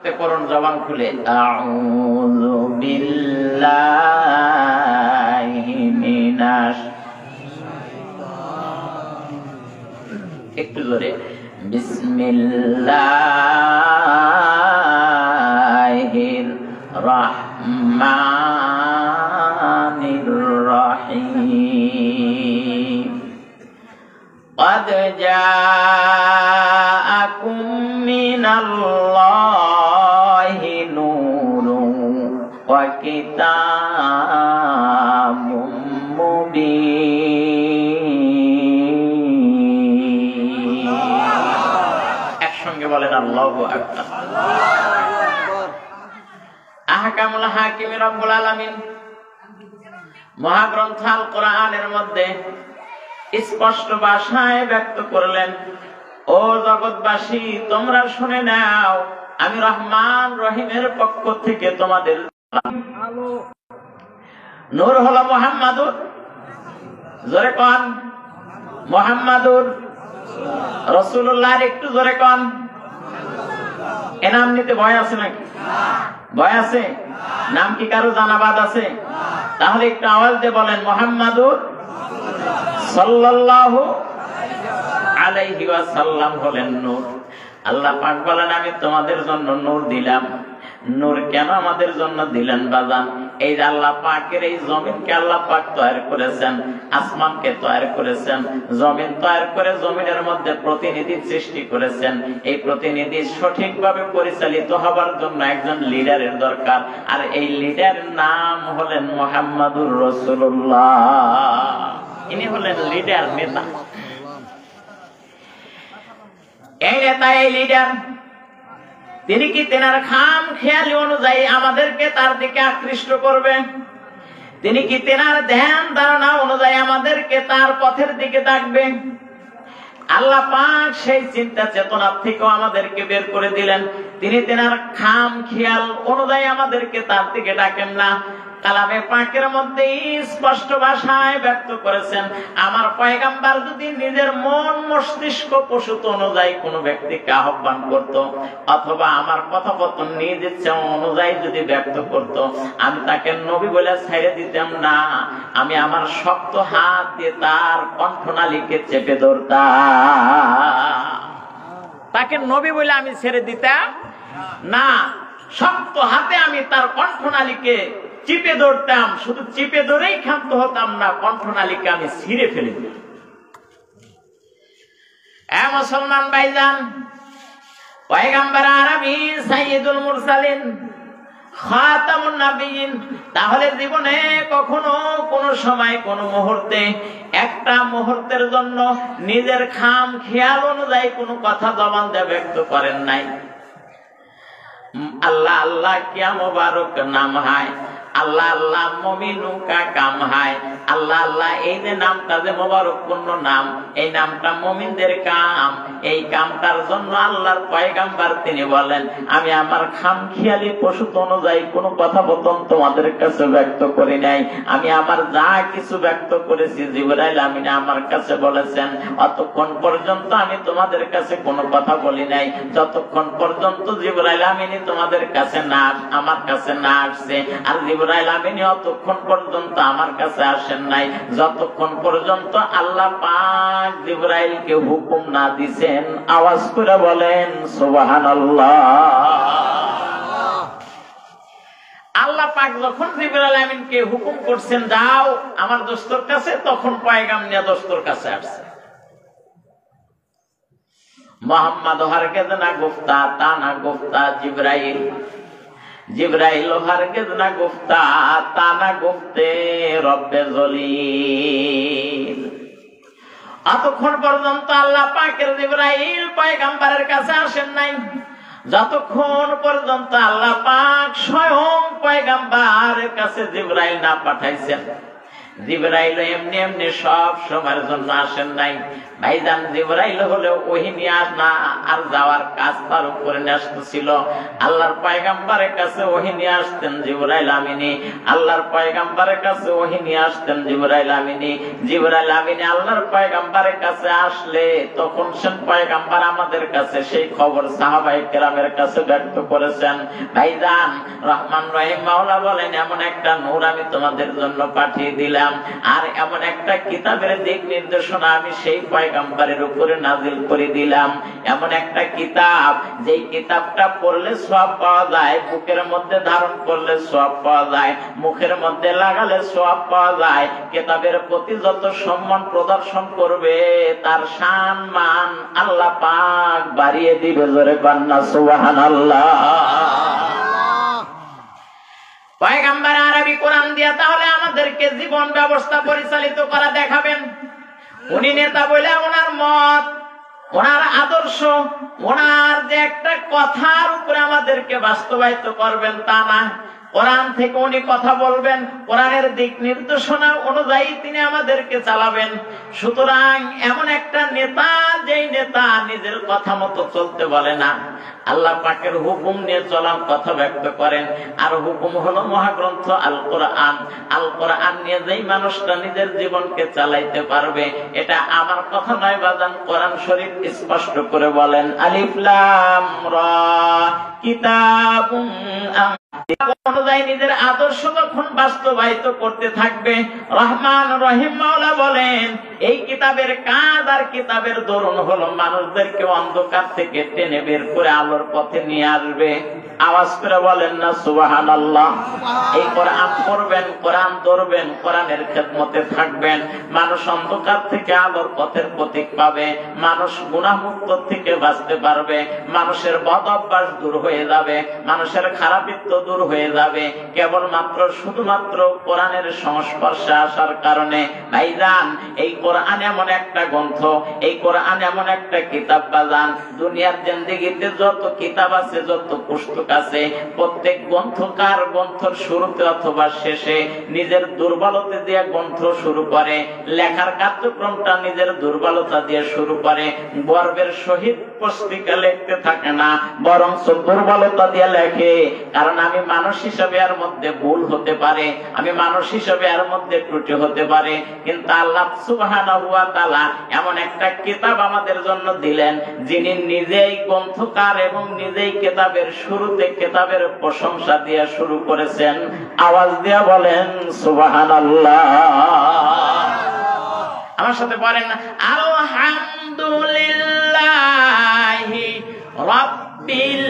করুন জবান খুলে, আউযু বিল্লাহি মিনাশ, একটু জোরে, বিসমিল্লাহির রহমানির রহিম। قد جاءكم من الله نور وكتاب مبين। একসঙ্গে বলেন আল্লাহু আকবার। আহকামুল হাকিম রব্বুল আলামিন মহাগ্রন্থ আল কোরআনের মধ্যে স্পষ্ট ভাষায় ব্যক্ত করলেন, ও জগৎবাসী তোমরা শুনে নাও, আমি রহমান রহিমের পক্ষ থেকে তোমাদের নূর হলো মুহাম্মাদুর, জোরে কোন মুহাম্মাদুর রাসূলুল্লাহর, একটু জোরে কোন। এনাম নিতে ভয় আছে নাকি? ভয় আছে? নাম কি কারো জানাবাদ আছে? তাহলে একটু আওয়াজ দিয়ে বলেন, মুহাম্মাদুর সাল্লাল্লাহু আলাইহি ওয়াসাল্লাম হলেন নূর। আল্লাহ পাক বলেন, আমি তোমাদের জন্য নূর দিলাম। নূর কেন আমাদের জন্য দিলেন বাজান? এই যে আল্লাহ পাকের এই জমিনকে আল্লাহ পাক তৈরি করেছেন, আসমানকে তৈরি করেছেন, জমিন তৈরি করে জমিনের মধ্যে প্রতিনিধি সৃষ্টি করেছেন। এই প্রতিনিধি সঠিকভাবে পরিচালিত হবার জন্য একজন লিডারের দরকার, আর এই লিডারের নাম হলেন মুহাম্মাদুর রাসূলুল্লাহ। ইনি হলেন লিডার, নেতা। এই নেতা, এই লিডার, তিনি কি তেনার খাম খেয়ালি অনুযায়ী আমাদেরকে তার দিকে আকৃষ্ট করবেন? তিনি কি তেনার ধ্যান ধারণা অনুযায়ী আমাদেরকে তার পথের দিকে ডাকবেন? আল্লাহ পাক সেই চিন্তা চেতনার থেকেও আমাদেরকে বের করে দিলেন। তিনি তেনার খাম খেয়াল অনুযায়ী আমাদেরকে তার দিকে ডাকেন না। কালামে পাকের মধ্যে স্পষ্ট ভাষায় ব্যক্ত করেছেন, আমার পয়গাম্বার যদি নিজের মন মস্তিষ্ক প্রসূত অনুযায়ী কোন ব্যক্তিকে আহ্বান করত, অথবা আমার কথাপতন নিজ ইচ্ছা অনুযায়ী যদি ব্যক্ত করত, আমি তাকে নবী বলে ছেড়ে দিতাম না। আমি আমার শক্ত হাত দিয়ে তার কণ্ঠনালীকে চেপে ধরতাম। তাকে নবী বলে আমি ছেড়ে দিতাম না, শক্ত হাতে আমি তার কণ্ঠনালীকে চিপে ধরতাম। শুধু চিপে ধরেই ক্ষান্ত হতাম না, কণ্ঠনালীকে আমি ছিঁড়ে ফেলে দিতাম। মুসলমান ভাইজান, পয়গম্বর আরবি সাইয়্যিদুল মুরসালিন খাতামুন নবিয়্যিন, তাহলে জীবনে কখনো কোন সময় কোন মুহূর্তে একটা মুহূর্তের জন্য নিজের খাম খেয়াল অনুযায়ী কোনো কথা জবান দিয়ে ব্যক্ত করেন নাই। আল্লাহ আল্লাহ কিয়া মুবারক নাম হায়, আল্লাহ আল্লাহ মুমিনু কা কাম হায়। আল্লাহ আল্লাহ এই যে নামটা যে মুবারকপূর্ণ নাম, এই নামটা মুমিনদের কাম। এই কামটার জন্য আল্লাহর পয়গাম্বর তিনি বলেন, আমি আমার খামখেয়ালি প্রসূত অনুযায়ী কোনো কথাবতন তোমাদের কাছে ব্যক্ত করি নাই। আমি আমার যা কিছু ব্যক্ত করেছি জিবরাইল আমিন আমার কাছে বলেছেন, অতক্ষণ পর্যন্ত আমি তোমাদের কাছে কোনো কথা বলি নাই যতক্ষণ পর্যন্ত জিবরাইল আমিন তোমাদের কাছে না, আমার কাছে না আসছে। আর জিবরাইল আমিন অতক্ষণ পর্যন্ত আমার কাছে আসেন নাই যতক্ষণ পর্যন্ত আল্লাহ পাক জিবরাইলকে হুকুম না দিছেন। আওয়াজ করে বলেন সুবহানাল্লাহ। আল্লাহ পাক যখন জিবরাইল আমিনকে হুকুম করছেন যাও আমার দোস্তর কাছে, তখন পয়গাম নিয়ে দোস্তর কাছে আসছে। মোহাম্মদ হারগিজ না গুফতা, তা না গুফতা জিবরাইল, জিবরাইল হারগিজ না গুফতা, তা না গুফতে রব্বে জলিল। এতক্ষণ পর্যন্ত আল্লাহ পাকের জিবরাইল পয়গম্বরের কাছে আসেন নাই যতক্ষণ পর্যন্ত আল্লাহ পাক স্বয়ং পয়গম্বরের কাছে জিবরাইল না পাঠাইছেন। জিবরাইল এমনি এমনি সব সময়ের জন্য আসেন নাই ভাইজান। জিবরাইল হলেও ওহী নিয়ে না আর যাওয়ার কাজ তার উপরে ন্যস্ত। আল্লাহর পয়গম্বরের কাছে ওহী নিয়ে আসতেন জিবরাইল আমিনী, আল্লাহর পয়গম্বরের কাছে ওহী নিয়ে আসতেন জিবরাইল আমিনী। জিবরাইল আমিনী আল্লাহর পয়গম্বরের কাছে আসলে তখন সে পয়গম্বর আমাদের কাছে সেই খবর সাহাবায়ে কেরামের কাছে ব্যক্ত করেছেন। ভাইজান রহমান রহিম মাওলা বলেন, এমন একটা নূর আমি তোমাদের জন্য পাঠিয়ে দিলাম, আর এমন একটা কিতাবের দিক নির্দেশনা আমি সেই পয়গম্বরের উপরে নাজিল করে দিলাম। এমন একটা কিতাব, যেই কিতাবটা পড়লে সওয়াব পাওয়া যায়, বুকের মধ্যে ধারণ করলে সওয়াব পাওয়া যায়, মুখের মধ্যে লাগালে সওয়াব পাওয়া যায়। কিতাবের প্রতি যত সম্মান প্রদর্শন করবে তার শান মান আল্লাহ পাক বাড়িয়ে দিবে। জোরে কন্না সুবহানাল্লাহ। পয়গম্বর আরবি কোরআন দিয়া তাহলে আমাদেরকে জীবন ব্যবস্থা পরিচালিত করা দেখাবেন। উনি নেতা বলে ওনার মত, ওনার আদর্শ, ওনার যে একটা কথার উপরে আমাদেরকে বাস্তবায়িত করবেন তা না। কোরআন থেকে উনি কথা বলবেন, কোরআনের দিক নির্দেশনা অনুযায়ী তিনি আমাদেরকে চালাবেন। সুতরাং এমন একটা নেতা, যেই নেতা নিজের কথা মতো চলতে বলে না, আল্লাহ পাকের হুকুম নিয়ে চলার কথা ব্যক্ত করেন। আর হুকুম হলো মহাগ্রন্থ আল কোরআন। আল কোরআন নিয়ে যেই মানুষটা নিজের জীবনকে চালাইতে পারবে, এটা আমার কথা নয় বাজান, কোরআন শরীফ স্পষ্ট করে বলেন, আলিফ লাম রা কিতাবুন অনুযায়ী নিজের আদর্শ যখন বাস্তবায়িত করতে থাকবে, রহমান রহিম মাওলা বলেন এই কিতাবের কাজ আর কিতাবের দরুন হলো মানুষদেরকে অন্ধকার থেকে টেনে বের করে আলোর পথে নিয়ে আসবে। আওয়াজ করে বলেন না সুবহানাল্লাহ। এই কোরআন পড়বেন, কোরআন ধরবেন, কোরআনের খেদমতে থাকবেন, মানুষ অন্ধকার থেকে আলোর পথের প্রতীক পাবে, মানুষ গুনাহমুক্ত থেকে বাঁচতে পারবে, মানুষের বদ অভ্যাস দূর হয়ে যাবে, মানুষের খারাপিত্ব দূর হয়ে যাবে, কেবলমাত্র শুধুমাত্র কোরআনের সংস্পর্শে আসার কারণে। ভাইজান এই কোরআন এমন একটা গ্রন্থ, এই কোরআন এমন একটা কিতাব বাজান, দুনিয়ার জিন্দেগিতে যত কিতাব আছে, যত পুস্তক আছে, প্রত্যেক গ্রন্থকার গ্রন্থের শুরুতে অথবা শেষে নিজের দুর্বলতা দিয়ে গ্রন্থ শুরু করে, লেখার কার্যক্রমটা নিজের দুর্বলতা দিয়ে শুরু করে, গর্বের সহিত পুস্তিকা লিখতে থাকে না, বরং দুর্বলতা দিয়ে লেখে। কারণ আমি মানুষ হিসাবে এর মধ্যে ভুল হতে পারে, আমি মানুষ হিসাবে এর মধ্যে ত্রুটি হতে পারে, কিন্তু আল্লাহ সুবহানাহু ওয়া তাআলা এমন একটা কিতাব আমাদের জন্য দিলেন, যিনি নিজেই গ্রন্থকার এবং নিজেই কিতাবের শুরুতে কিতাবের প্রশংসা দিয়ে শুরু করেছেন। আওয়াজ দিয়ে বলেন সুবহানাল্লাহ। আমার সাথে বলেন আলহামদুলিল্লাহি রাব্বিল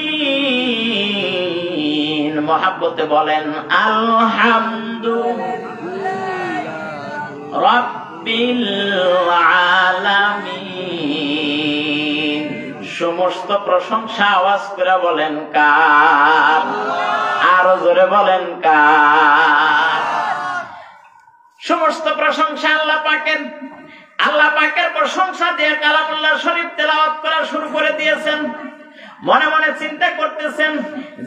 আলামিন। মহব্বতে বলেন আলহামদুলিল্লাহি রাব্বিল আলামিন। সমস্ত প্রশংসা আওয়াজ করে বলেন কার? আরো জোরে বলেন কার? সমস্ত প্রশংসা আল্লাহ পাকের। আল্লাহ পাকের প্রশংসা দিয়ে কালামুল্লাহ শরীফ তেলাওয়াত করা শুরু করে দিয়েছেন। মনে মনে চিন্তা করতেছেন,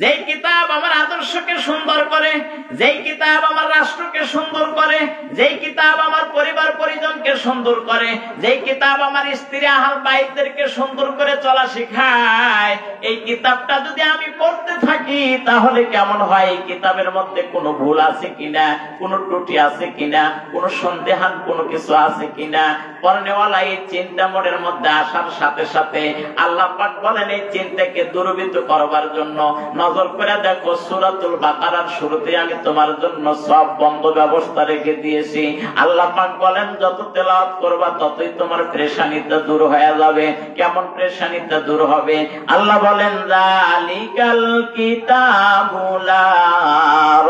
যেই কিতাব আমার আদর্শকে সুন্দর করে, যেই কিতাব আমার রাষ্ট্রকে সুন্দর করে, যেই কিতাব আমার পরিবার পরিজনকে সুন্দর করে, যেই কিতাব আমার স্ত্রী আহাল বাইতদেরকে সুন্দর করে চলা শেখায়, এই কিতাবটা যদি আমি পড়তে থাকি তাহলে কেমন হয়? এই কিতাবের মধ্যে কোনো ভুল আছে কিনা, কোনো ত্রুটি আছে কিনা, কোনো সন্দেহান কোনো কিছু আছে কিনা? পড়নেওয়ালা এই চিন্তা মনের মধ্যে আসার সাথে সাথে আল্লাহ পাক বলেন এই চিন্তাকে দূরীভূত করবার জন্য নজর করে দেখো, সূরাতুল বাকারার শুরুতে আমি তোমার জন্য সব বন্ধ ব্যবস্থা রেখে দিয়েছি। আল্লাহ পাক বলেন যত তেলাওয়াত করবা ততই তোমার পেরেশানিটা দূর হয়ে যাবে। কেমন পেরেশানিটা দূর হবে? আল্লাহ বলেন যালিকাল কিতাবু লা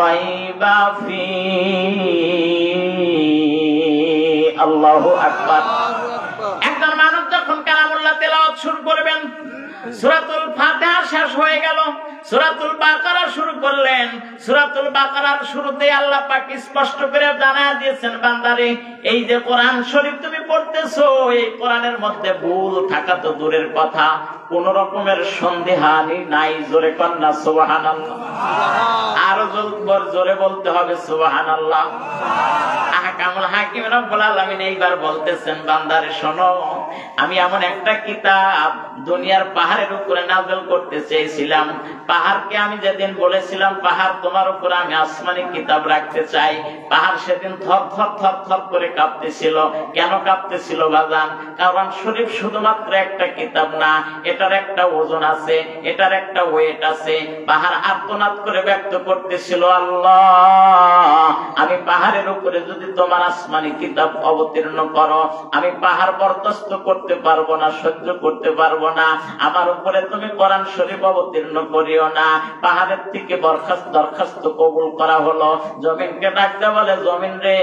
রাইবা ফীহি। আল্লাহু আকবার। একজন মানুষ যখন কালামুল্লাহ তেলাওয়াত শুরু করবেন, সূরাতুল ফাতিহা শেষ হয়ে গেল, সূরাতুল বাকারা শুরু করলেন। সূরাতুল বাকারার শুরুতে আল্লাহ পাক স্পষ্ট করে জানায় দিয়েছেন, বান্দারে এই যে কোরআন শরীফ তুমি পড়তেছো, এই কোরআনের মধ্যে ভুল থাকা তো দূরের কথা, কোন রকমের সন্দেহানি নাই। জোরে কন্যা সুবহানাল্লাহ। আরো জোরে বলতে হবে সুবহানাল্লাহ। আহকামুল হাকিম রব্বুল আলামিন এইবার বলতেছেন, বান্দারে শোনো, আমি এমন একটা কিতাব দুনিয়ার পাহাড়ের উপরে নাযিল করতে চেয়েছিলাম। পাহাড়কে আমি যেদিন বলেছিলাম, পাহাড় তোমার উপরে আমি আসমানি কিতাব রাখতে চাই, পাহাড় সেদিন থর থর থর থর করে কাঁপতেছিল। কেন কাঁপতেছিল বাজান? কারণ শরীফ শুধুমাত্র একটা কিতাব না, এটার একটা ওজন আছে, এটার একটা ওয়েট আছে। পাহাড় আর্তনাদ করে ব্যক্ত করতেছিল, আল্লাহ আমি পাহাড়ের উপরে যদি তোমার আসমানি কিতাব অবতীর্ণ করো, আমি পাহাড় বরদাস্ত করতে পারবো না, সহ্য করতে পারবো না। আমার উপরে তুমি কোরআন শরীফ অবতীর্ণ করিও না। পাহাড়ের থেকে দরখাস্ত কবুল করা হলো। জমিনকে ডাকতে বলে, জমিন রে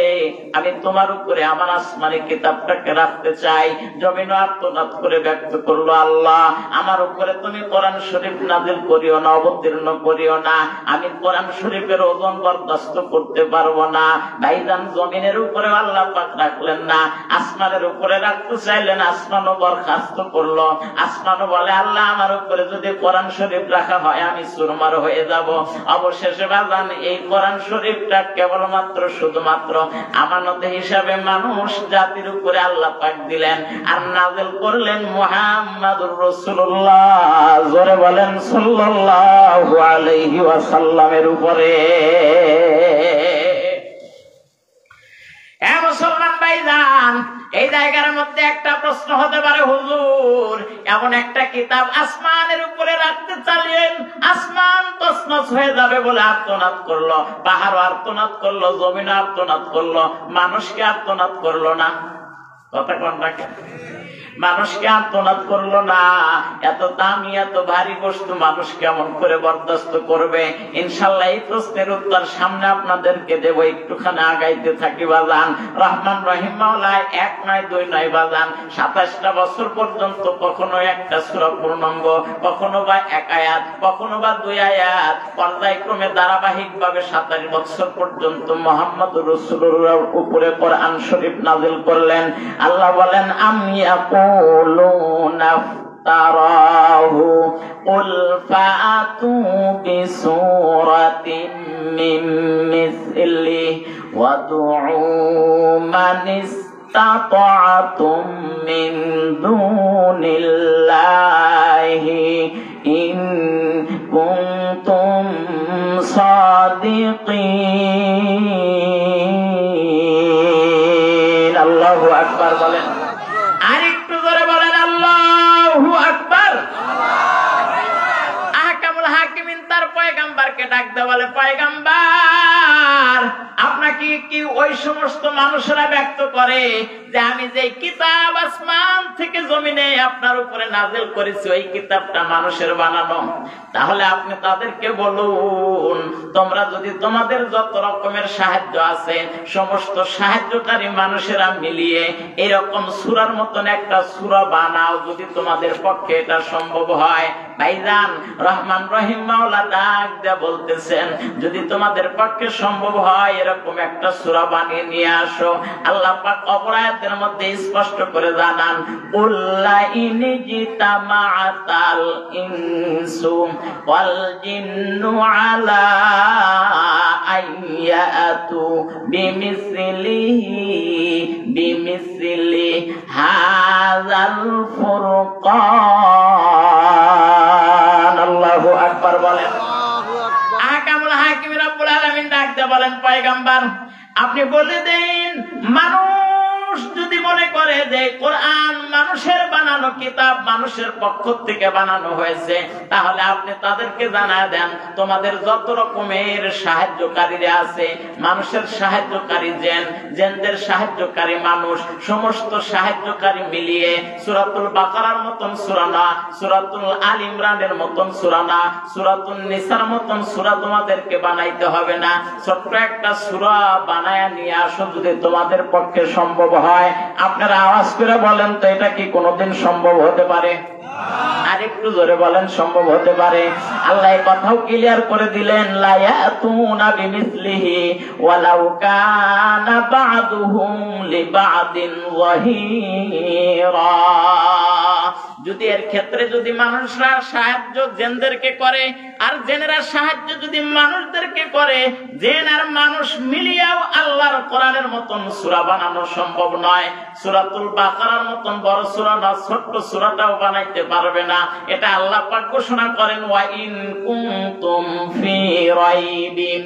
আমি তোমার উপরে আমার আসমানি কিতাবটাকে রাখতে চাই। জমিন আর্তনাদ করে ব্যক্ত করলো, আল্লাহ আমার উপরে তুমি কোরআন শরীফ নাযিল করিও না, অবতীর্ণ করিও না, আমি কোরআন শরীফের ওজন বরদাস্ত করতে পারবো না। ভাইজান জমিনের উপরে আল্লাহ পাক রাখলেন না, আসমানের উপরে রাখতে চাইলেন, আসমানও বরখাস্ত করলো। আসমানও বলে, আল্লাহ আমার উপরে যদি কোরআন শরীফ রাখা হয় আমি চুরমার হয়ে যাব। অবশেষে বাজান এই কোরআন শরীফটা কেবলমাত্র শুধুমাত্র আমানত হিসাবে মানুষ জাতির উপরে আল্লাহ পাক দিলেন, আর নাযিল করলেন মুহাম্মাদুর রাসূলুল্লাহ, জোরে বলেন সাল্লাল্লাহু আলাইহি ওয়াসাল্লামের উপরে। মুসলমান ভাইজান, এই জায়গার মধ্যে একটা প্রশ্ন হতে পারে, হুজুর এমন একটা কিতাব আসমানের উপরে রাখতে চাইলেন, আসমান তছনছ হয়ে যাবে বলে আর্তনাদ করলো, পাহাড় আর্তনাদ করলো, জমিন আর্তনাদ করলো, মানুষকে আর্তনাদ করলো না? কথা কোন রাখে? মানুষকে আর্তনাদ করলো না? এত দামি এত ভারী বস্তু মানুষ কেমন করে বরদাস্ত করবে? ইনশাআল্লাহ এই প্রশ্নের উত্তর সামনে আপনাদেরকে দেব, একটুখানি আগাইতে থাকি বাজান। রহমান রহিম মাওলা এক নয় দুই নয় বাজান, 27টা বছর পর্যন্ত কখনো একটা সূরা পূর্ণাঙ্গ, কখনো বা এক আয়াত, কখনো বা 2 আয়াত, পর্যায়ক্রমে ধারাবাহিক ভাবে 27 বছর পর্যন্ত মুহাম্মদুর রাসূলুল্লাহর উপরে কোরআন শরীফ নাযিল করলেন। আল্লাহ বলেন, আমি يقولون افتراه قل فأتوا بسورة من مثله وادعوا من استطعتم من دون الله إن كنتم صادقين। الله أكبر বলেন, আরেকটু জোরে বলেন আল্লাহু আকবার। আহকামুল হাকিমিন তার পয়গাম্বারকে ডাকতে বলে, পয়গাম্বার আপনাকে কি ওই সমস্ত মানুষেরা ব্যক্ত করে যে আমি যে কিতাব আসমান থেকে জমিনে আপনার উপরে নাযিল করেছি ওই কিতাবটা মানুষের বানানো? তাহলে আপনি তাদেরকে বলুন, তোমরা যদি তোমাদের যত রকমের সাহায্য আছে সমস্ত সাহায্যকারী মানুষেরা মিলিয়ে এরকম সূরার মতন একটা সূরা বানাও, যদি তোমাদের পক্ষে এটা সম্ভব হয়। ভাইজান রহমান রহিম মাওলা ডাক দেয়া বলতেছেন, যদি তোমাদের পক্ষে সম্ভব হয় এরকম একটা সূরা বানিয়ে নিয়ে আসো। আল্লাহ পাক অপর আয়াতের মধ্যে স্পষ্ট করে জানান, উল্লা ইনজিতামাআতাল ইনসু ওয়াল জিন্নু আলা আইয়াতু বিমিসলি হাযাল ফুরকান। আল্লাহু আকবার বলেন। আহকামুল হাকিম রব্বুল আলামিন ডাক দিয়ে বলেন, পয়গম্বর আপনি বলে দেন, মানুষ যদি মনে করে যে কোরআন মানুষের বানানো কিতাব, মানুষের পক্ষ থেকে বানানো হয়েছে, তাহলে আপনি তাদেরকে জানায় দেন তোমাদের যত রকমের সাহায্যকারীরা আছে, মানুষের সাহায্যকারী জিনদের সাহায্যকারী মানুষ, সমস্ত সাহায্যকারী মিলিয়ে সূরাতুল বাকারার মতন সূরা না, সূরাতুল আল ইমরানের মতন সূরা না, সূরাতুন নিসার মতন সূরা তোমাদেরকে বানাইতে হবে না, ছোট্ট একটা সূরা বানায়া নিয়ে আসো যদি তোমাদের পক্ষে সম্ভব হয়। আপনারা আওয়াজ করে বলেন তো, এটা কি কোনোদিন সম্ভব হতে পারে? আর একটু জোরে বলেন সম্ভব হতে পারে? আল্লাহ এই কথাও ক্লিয়ার করে দিলেন, লা ইয়াতুনা বিমিসলিহি ওয়ালাউ কানা বা'দুহুম লিবা'দিন যাহিরা। যদি এর ক্ষেত্রে যদি মানুষরা সাহায্য জিনদেরকে করে আর জিনেরা সাহায্য যদি মানুষদেরকে করে, জিন আর মানুষ মিলিয়েও আল্লাহর কোরআনের মতন সূরা বানানো সম্ভব নয়। সূরাতুল বাকারার মতন বড় সূরা না, ছোট্ট সূরাটাও বানাইতে পারবে না। এটা আল্লাহ পাক ঘোষণা করেন, ওয়া ইন কুনতুম ফি রাইবিন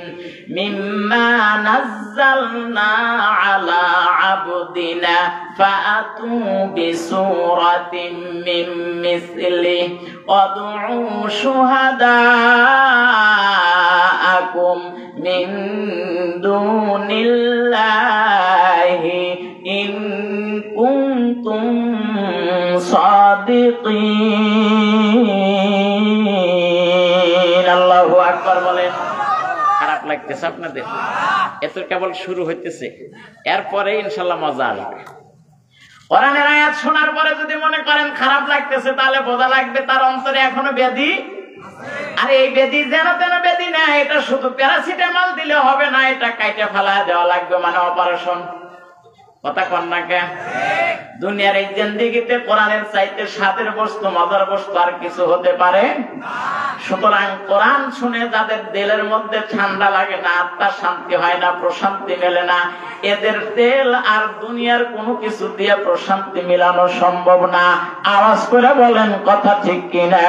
মিম্মা নাযালনা আলা আবদিনা ফাআতু বিসূরাতিন মিন মিসলিহি ওয়াদউ শুহাদাআকুম মিন দুনিল্লাহি ইন কুনতুম সাদিকিন। আল্লাহু আকবার বলেন। খারাপ লাগতেছে আপনাদের? এত কেবল শুরু হইতেছে, এরপরে ইনশাআল্লাহ মজা আসবে। কোরআনের আয়াত শোনার পরে যদি মনে করেন খারাপ লাগতেছে, তাহলে বোঝা লাগবে তার অন্তরে এখনো ব্যাধি। আরে এই ব্যাধি যেন তেন ব্যাধি না, এটা শুধু প্যারাসিটামল দিলে হবে না, এটা কাইটে ফেলা দেওয়া লাগবে, মানে অপারেশন। কথা কন না কে? দুনিয়ার এই জিন্দেগিতে কোরআনের চাইতে স্বাদের বস্তু, মজার বস্তু আর কিছু হতে পারে? সুতরাং কোরআন শুনে যাদের দিলের মধ্যে ঠান্ডা লাগে না, আত্মার শান্তি হয় না, প্রশান্তি মেলে না, এদের তেল আর দুনিয়ার কোনো কিছু দিয়ে প্রশান্তি মিলানো সম্ভব না। আওয়াজ করে বলেন কথা ঠিক কিনা?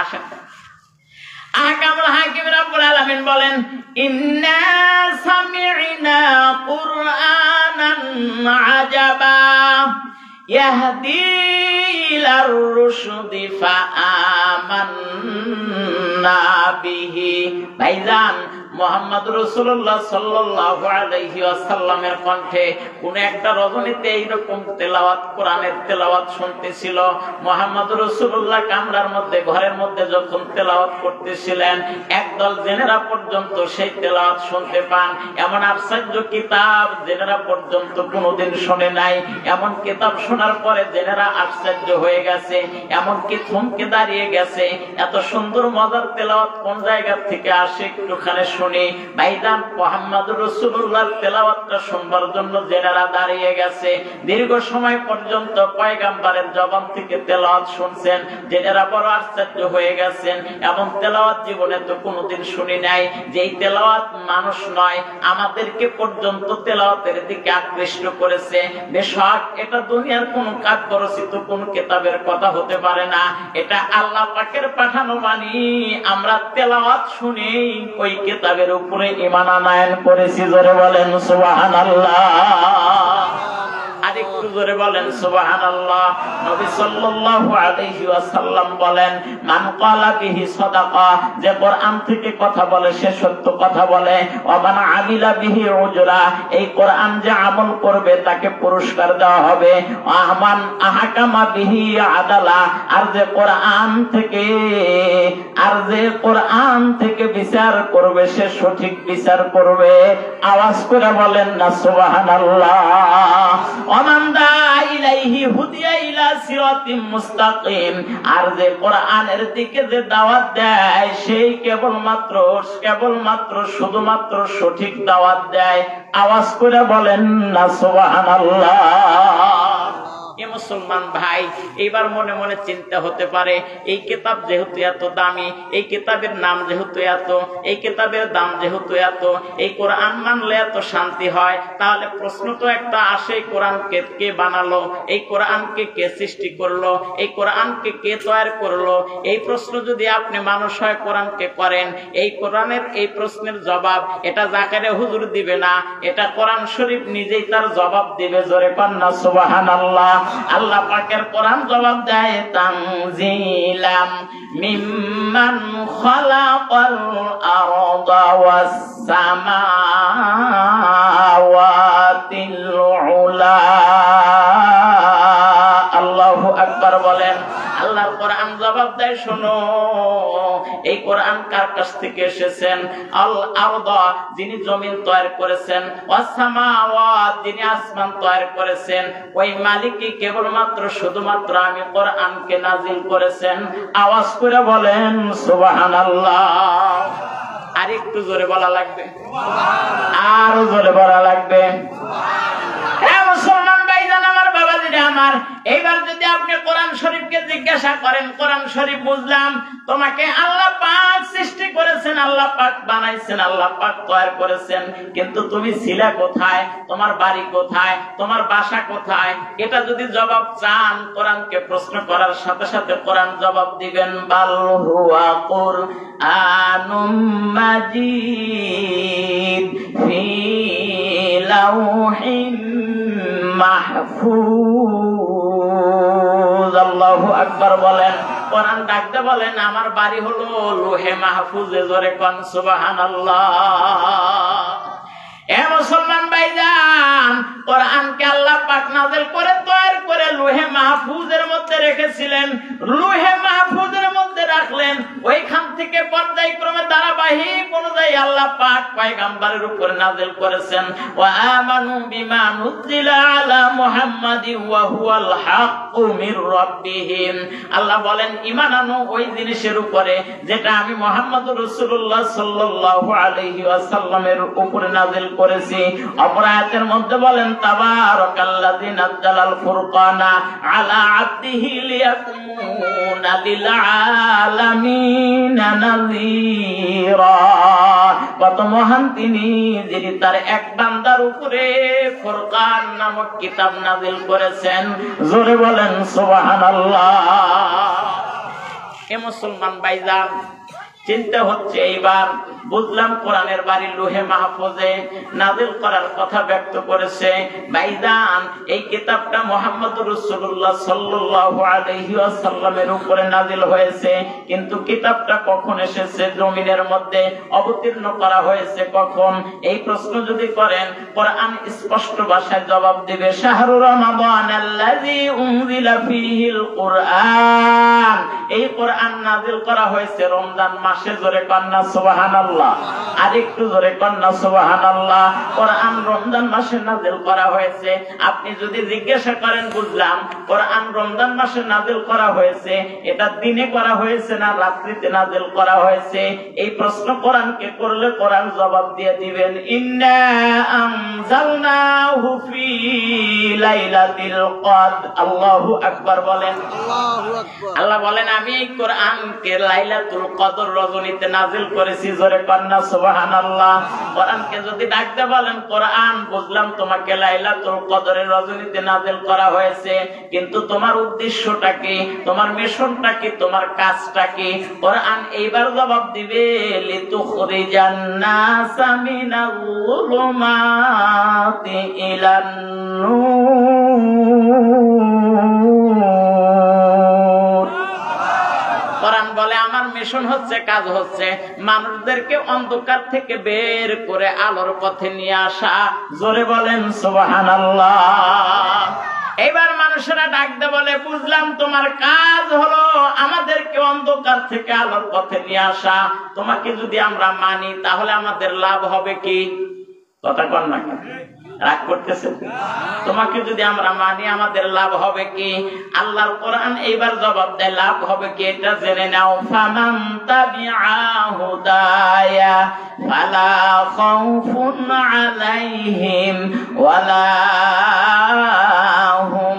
আসেন, আহকামুল হাকিম রব্বুল আলামিন বলেন, ইন্না সামি'না কুরআনান আজাবা ইয়াহদি ইলার রুশদি ফাআমান্না বিহি। ভাইজান, মুহাম্মদ রাসূলুল্লাহ সাল্লাল্লাহু আলাইহি ওয়াসাল্লামের কণ্ঠে কোন একটা রজনীতে এইরকম তেলাওয়াত, কোরআনের তেলাওয়াত শুনতেছিল। মুহাম্মদ রাসূলুল্লাহ কামরার মধ্যে, ঘরের মধ্যে যখন তেলাওয়াত করতেছিলেন, একদল জেনেরা পর্যন্ত সেই তেলাওয়াত শুনতে পান। এমন আশ্চর্য কিতাব জেনেরা পর্যন্ত কোনোদিন শুনে নাই। এমন কিতাব শোনার পরে জেনেরা আশ্চর্য হয়ে গেছে, এমনকি থমকে দাঁড়িয়ে গেছে। এত সুন্দর মজার তেলাওয়াত কোন জায়গা থেকে আসে একটুখানি শুনি। ভাইজান, মুহাম্মদ রাসূলুল্লাহর তেলাওয়াতটা শুনবার জন্য জেনেরা দাঁড়িয়ে গেছে। দীর্ঘ সময় পর্যন্ত পয়গম্বরের জবান থেকে তেলাওয়াত শুনছেন। জেনেরা বড় আশ্চর্য হয়ে গেছেন, এমন তেলাওয়াত জীবনে তো কোনোদিন শুনি নাই। যেই তেলাওয়াত মানুষ নয়, আমাদেরকে পর্যন্ত তেলাওয়াতের দিকে আকৃষ্ট করেছে। বেশক এটা দুনিয়ার কোন কাব্যরচিত কোন কিতাবের কথা হতে পারে না, এটা আল্লাহ পাকের পাঠানো বাণী। আমরা তেলাওয়াত শুনি ওই কিতাবের উপরে ঈমান আনয়ন করেছি। জোরে বলেন সুবহানাল্লাহ। আরেকটু জোরে বলেন সুবহানাল্লাহ। নবী সাল্লাল্লাহু আলাইহি ওয়াসাল্লাম বলেন, মান ক্বালা বিহি সাদাকা, যে কোরআন থেকে কথা বলে সে সত্য কথা বলে। ওয়া মান আমিলা বিহি উজরা, এই কোরআন যে আমল করবে তাকে পুরস্কার দেওয়া হবে। আহমান আহকামা বিহি আদালা, আর যে কোরআন থেকে বিচার করবে সে সঠিক বিচার করবে। আওয়াজ করে বলেন না সুবহানাল্লাহ। আর যে কোরআনের দিকে যে দাওয়াত দেয় সেই কেবলমাত্র শুধুমাত্র সঠিক দাওয়াত দেয়। আওয়াজ করে বলেন না সুবহানাল্লাহ। মুসলমান ভাই, এইবার মনে মনে চিন্তা হতে পারে, এই কিতাব যেহেতু এত দামি, এই কিতাবের নাম যেহেতু এত, এই কিতাবের দাম যেহেতু এত, এই কোরআন মানলে এত শান্তি হয়, তাহলে প্রশ্ন তো একটা আসে, কোরআনকে কে বানালো, এই কোরআনকে কে সৃষ্টি করলো, এই কোরআনকে কে তৈরি করলো? এই প্রশ্ন যদি আপনি মানুষ হয় কোরআনকে করেন, এই কোরআনের এই প্রশ্নের জবাব এটা জাকারে হুজুর দিবে না, এটা কোরআন শরীফ নিজেই তার জবাব দিবে। জোরে কন্না সুবহানাল্লাহ। আল্লাহ পাকের কোরআন জবাব দেয়, তানজিলাম মিম্মান খালাকাল আরদা ওয়াস সামাওয়াতিল উলা। আল্লাহু আকবার বলেন। আল্লাহ আল্লাহর কোরআন জবাব দেয়, শোনো এই কোরআন কার কাছ থেকে এসেছেন? আল আরদ, যিনি জমিন তৈরি করেছেন, ওয়াস সামাওয়াত, যিনি আসমান তৈরি করেছেন, ওই মালিকই কেবলমাত্র শুধুমাত্র আমি কোরআনকে নাজিল করেছেন। আওয়াজ করে বলেন সুবহানাল্লাহ। আর একটু জোরে বলা লাগবে, আরো জোরে বলা লাগবে। হ্যাঁ মুসলমান ভাইজান আমার, বাবাজিরা আমার, এইবার যদি আপনি কোরআন শরীফকে জিজ্ঞাসা করেন, কোরআন শরীফ বুঝলাম তোমাকে আল্লাহ পাক সৃষ্টি করেছেন, আল্লাহ পাক বানাইছেন, আল্লাহ পাক তৈরি করেছেন, কিন্তু তুমি ছিলা কোথায়, তোমার বাড়ি কোথায়, তোমার বাসা কোথায়? এটা যদি জবাব চান, কোরআনকে প্রশ্ন করার সাথে সাথে কোরআন জবাব দিবেন, বাল হুয়া কুরআনুম মাজিদ ফি লাউহিন মাহফুজ। আল্লাহু আকবার বলেন। কোরআন ডাকতে বলেন আমার বাড়ি হলো লোহে মাহফুজে, জোরে কোন সুবহানাল্লাহ। এ মুসলমান ভাইজান, কোরআনকে আল্লাহ পাক নাযিল করে তৈরি করে লোহে মাহফুজের মধ্যে রেখেছিলেন, লোহে মাহফুজের মধ্যে রাখলেন। ওইখান থেকে পর্যায়ক্রমে ধারাবাহিক অনুযায়ী আল্লাহ পাক পয়গম্বরের উপরে নাযিল করেছেন, ওয়া আমানু বিমা নুজিলা আলা মুহাম্মাদিন ওয়া হুয়াল হাক্কু মির রাব্বিহিম। আল্লাহ বলেন ঈমান আনো ওই জিনিসের উপরে যেটা আমি মুহাম্মদুর রাসূলুল্লাহ সাল্লাল্লাহু আলাইহি ওয়াসাল্লামের উপরে নাযিল করেছি। অপর আয়াতের মধ্যে বলেন তাবারাকাল্লাযী নাযালাল ফুরকানা আলা আবদিহি লিয়াকুনা লিল আলামিনা নাযীরা। কত মহান তিনি, যিনি তার এক বান্দার উপরে ফুরকান নামক কিতাব নাযিল করেছেন। জোরে বলেন সুবহানাল্লাহ। এ মুসলমান ভাইজান, চিন্তা হচ্ছে এইবার বুঝলাম কোরআনের বাড়ি লোহে মাহফুজে নাযিল করার কথা ব্যক্ত করেছে। ভাইজান, এই কিতাবটা মুহাম্মদুর রাসূলুল্লাহ সাল্লাল্লাহু আলাইহি ওয়াসাল্লামের উপরে নাযিল হয়েছে, কিন্তু কিতাবটা কখন এসেছে জমিনের মধ্যে, অবতীর্ণ করা হয়েছে কখন? এই প্রশ্ন যদি করেন, কোরআন স্পষ্ট ভাষায় জবাব দিবে, শাহরু রমাদানাল্লাযী উনজিলা ফীহিল কুরআন। এই কোরআন নাযিল করা হয়েছে রমজান মাসে। জোরে কন্না সুবহানাল্লাহ। আর একটু জোরে কন্না সুবহানাল্লাহ। কোরআন রমজান মাসে নাযিল করা হয়েছে। আপনি যদি জিজ্ঞাসা করেন, বুঝলাম কোরআন রমজান মাসে নাযিল করা হয়েছে, এটা দিনে করা হয়েছে না রাত্রিতে নাযিল করা হয়েছে? এই প্রশ্ন কোরআনকে করলে কোরআন জবাব দিয়ে দিবেন, ইন্না আনজালনাহু ফি লাইলাতিল কদর। আল্লাহু আকবার বলেন। আল্লাহ বলেন আমি এই কোরআনকে লাইলাতুল কদর রজনীতে নাযিল করেছি। জোরে কন্না সুবহানাল্লাহ। কোরআনকে যদি ডাকতে বলেন, কোরআন বুঝলাম তোমাকে লাইলাতুল কদরের রজনীতে নাযিল করা হয়েছে, কিন্তু তোমার উদ্দেশ্যটা কি, তোমার মিশনটা কি, তোমার কাজটা কি? কোরআন এইবার জবাব দিবে, লিতুখরিজান নাসা মিনাল যুলুমাতি ইলান নূর। কোরআন বলে আমার মিশন হচ্ছে, কাজ হচ্ছে মানুষদেরকে অন্ধকার থেকে বের করে আলোর পথে নিয়ে আসা। জোরে বলেন সুবহানাল্লাহ। এবার মানুষেরা ডাকতে বলে, বুঝলাম তোমার কাজ হলো আমাদেরকে অন্ধকার থেকে আলোর পথে নিয়ে আসা। তোমাকে যদি আমরা মানি তাহলে আমাদের লাভ হবে কি? কথা কন না, রাগ করতেছে? তোমাকে যদি আমরা মানি আমাদের লাভ হবে কি? আল্লাহর কোরআন এইবার জবাব দেয়, লাভ হবে কি এটা জেনে নাও। ফামান তাবিআ হুদায়া ফালা খাউফুন আলাইহিম ওয়ালা হুম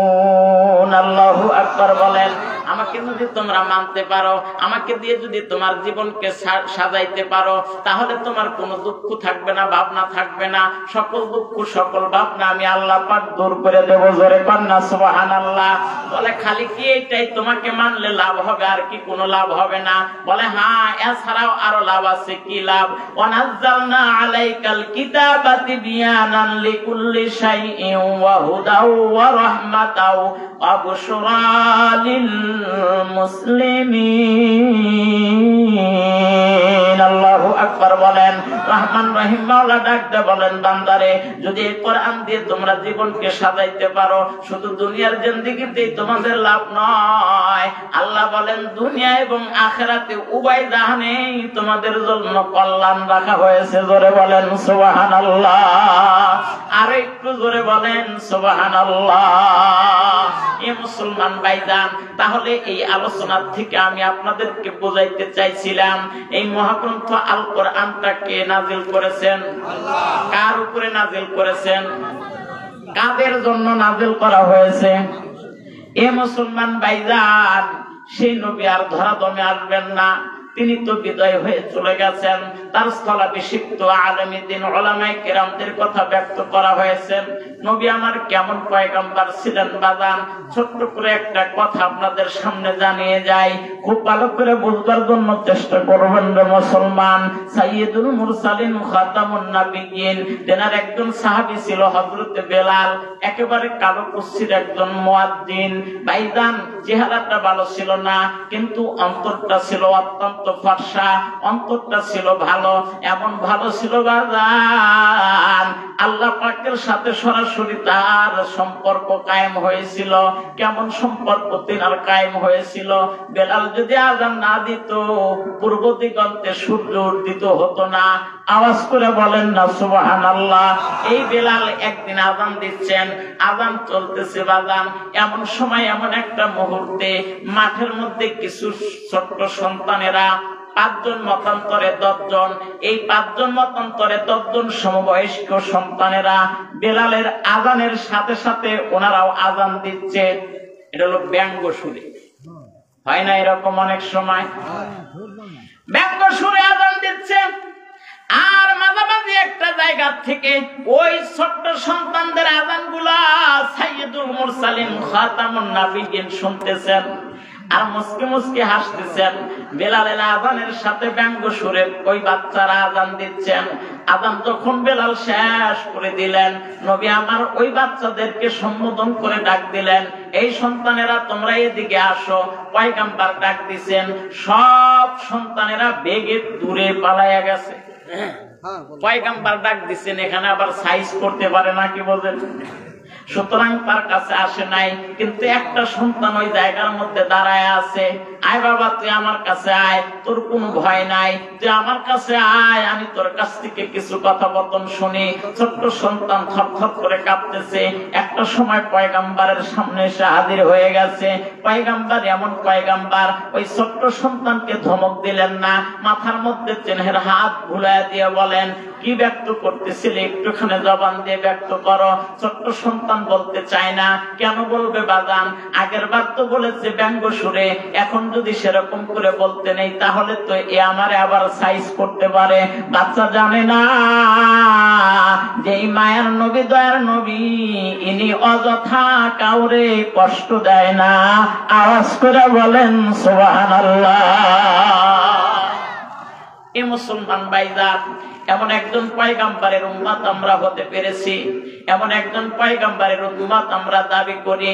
ইয়াহজানুন। আল্লাহু আকবার বলেন। আমাকে যদি তোমরা মানতে পারো, আমাকে দিয়ে যদি তোমার জীবনকে সাজাইতে পারো, তাহলে তোমার কোনো দুঃখ থাকবে না, ভাবনা থাকবে না। সকল দুঃখ সকল ভাবনা আমি আল্লাহ পাক দূর করে দেব। জোরে কন্না সুবহানাল্লাহ। বলে খালি কি এইটাই তোমাকে মানলে লাভ হবে, আর কি কোনো লাভ হবে না? বলে হ্যাঁ, এছাড়াও আরো লাভ আছে। কি লাভ? ওয়ানাজ্জালনা আলাইকাল কিতাবা তিবয়ানান লিকুল্লি শাইইন ওয়া হুদাও ওয়া রাহমাতাও وبشرى للمسلمين আল্লাহু আকবার বলেন। রহমান রহিম মাওলা ডাকতে বলেন, বান্দারে যদি এই কোরআন দিয়ে তোমরা জীবনকে সাজাইতে পারো, শুধু দুনিয়ার জিন্দেগিতেই তোমাদের লাভ নয়, আল্লাহ বলেন দুনিয়া এবং আখিরাতে উভয় জাহানেই তোমাদের জন্য কল্যাণ রাখা হয়েছে। জোরে বলেন সুবহানাল্লাহ, আর একটু জোরে বলেন সুবহানাল্লাহ। এই মুসলমান ভাইজান, তাহলে এই আলোচনার থেকে আমি আপনাদেরকে বোঝাইতে চাইছিলাম, এই মহাগ্রন্থ আল কোরআনটা কে নাজিল করেছেন? আল্লাহ। কার উপরে নাজিল করেছেন? কাদের জন্য নাজিল করা হয়েছে? এ মুসলমান ভাইজান, সেই নবী আর ধরাধামে আসবেন না, তিনি তো বিদায় হয়ে চলে গেছেন। তার স্থলাভিষিক্ত আলেমে দ্বীন উলামায়ে কেরামদের কথা ব্যক্ত করা হয়েছে। নবী আমার কেমন পয়গম্বর ছিলেন বাজান, ছোট্ট করে একটা কথা আপনাদের সামনে জানিয়ে যাই, খুব ভালো করে বুঝবার জন্য চেষ্টা করবেন রে মুসলমান। সাইয়্যিদুল মুরসালিন খাতামুন নাবিয়্যিন, তেনার একজন সাহাবী ছিল হযরত বেলাল, একেবারে কালো কুচ্ছির একজন মুয়াজ্জিন। ভাইজান, চেহারাটা ভালো ছিল না, কিন্তু অন্তরটা ছিল অত্যন্ত ফর্সা, অন্তরটা ছিল ভালো, এমন ভালো ছিল বাজান, আল্লাহ পাকের সাথে সরাসরি তার সম্পর্ক কায়েম হয়েছিল। কেমন সম্পর্ক তিনার কায়েম হয়েছিল? বেলাল যদি আযান না দিত, পূর্ব দিগন্তে সূর্য উদিত হতো না। আওয়াজ করে বলেন না সুবহানাল্লাহ। এই বেলাল একদিন আযান দিচ্ছেন, আযান চলতেছে বাজান, এমন সময় এমন একটা মুহূর্তে মাঠের মধ্যে কিছু ছোট্ট সন্তানেরা, 5 জন মতান্তরে 10 জন, এই 5 জন মতান্তরে 10 জন সমবয়স্ক সন্তানেরা বেলালের আযানের সাথে সাথে ওনারাও আযান দিচ্ছে। এটা হলো ব্যঙ্গ সুরে, হয় না এরকম অনেক সময়? ব্যঙ্গ সুরে আযান দিচ্ছে, আর মাঝামাঝি একটা জায়গা থেকে ওই ছোট্ট সন্তানদের আযানগুলা সাইয়্যিদুল মুরসালিন খাতামুন নাবিয়্যিন শুনতেছেন আর মুস্কি মুস্কি হাসতেছেন। বেলালের আযানের সাথে ব্যঙ্গ সুরে ওই বাচ্চারা আযান দিচ্ছেন। আযান যখন বেলাল শেষ করে দিলেন, নবী আমার ওই বাচ্চাদেরকে সম্বোধন করে ডাক দিলেন, এই সন্তানেরা তোমরা এদিকে আসো। পয়গম্বর ডাক দিছেন, সব সন্তানেরা বেগে দূরে পালাইয়া গেছে। পয়গম্বর ডাক দিচ্ছেন, এখানে আবার সাইজ করতে পারে না, কি বলেন? সুতরাং তার কাছে আসে নাই, কিন্তু একটা সন্তান ওই জায়গার মধ্যে দাঁড়ায় আছে। আয় বাবা, তুই আমার কাছে আয়, তোর কোনো ভয় নাই, তুই আমার কাছে আয়, আমি তোর কাছ থেকে কিছু কথোপকথন শুনি। ছোট্ট সন্তান থরথর করে কাঁপতেছে। একটা সময় পয়গম্বরের সামনে এসে হাজির হয়ে গেছে। পয়গম্বর এমন পয়গম্বর, ওই ছোট্ট সন্তানকে ধমক দিলেন না, মাথার মধ্যে চেনহের হাত ভুলাইয়া দিয়ে বলেন, কি ব্যক্ত করতেছিলে একটুখানি জবান দিয়ে ব্যক্ত করো। ছোট্ট সন্তান বলতে চায় না। কেন বলবে বাজান? আগের বার তো বলেছে ব্যঙ্গ সুরে, এখন যদি সেরকম করে বলতে নেই তাহলে তো এ আমারে আবার সাইজ করতে পারে। বাচ্চা জানে না যে এই মায়ের নবী, দয়ার নবী, ইনি অযথা কাউরে কষ্ট দেয় না। আওয়াজ করে বলেন সুবহানাল্লাহ। এ মুসলমান ভাইজান, এমন একজন পয়গম্বরের উম্মত আমরা হতে পেরেছি, এমন একজন পয়গম্বরের উম্মত আমরা দাবি করি।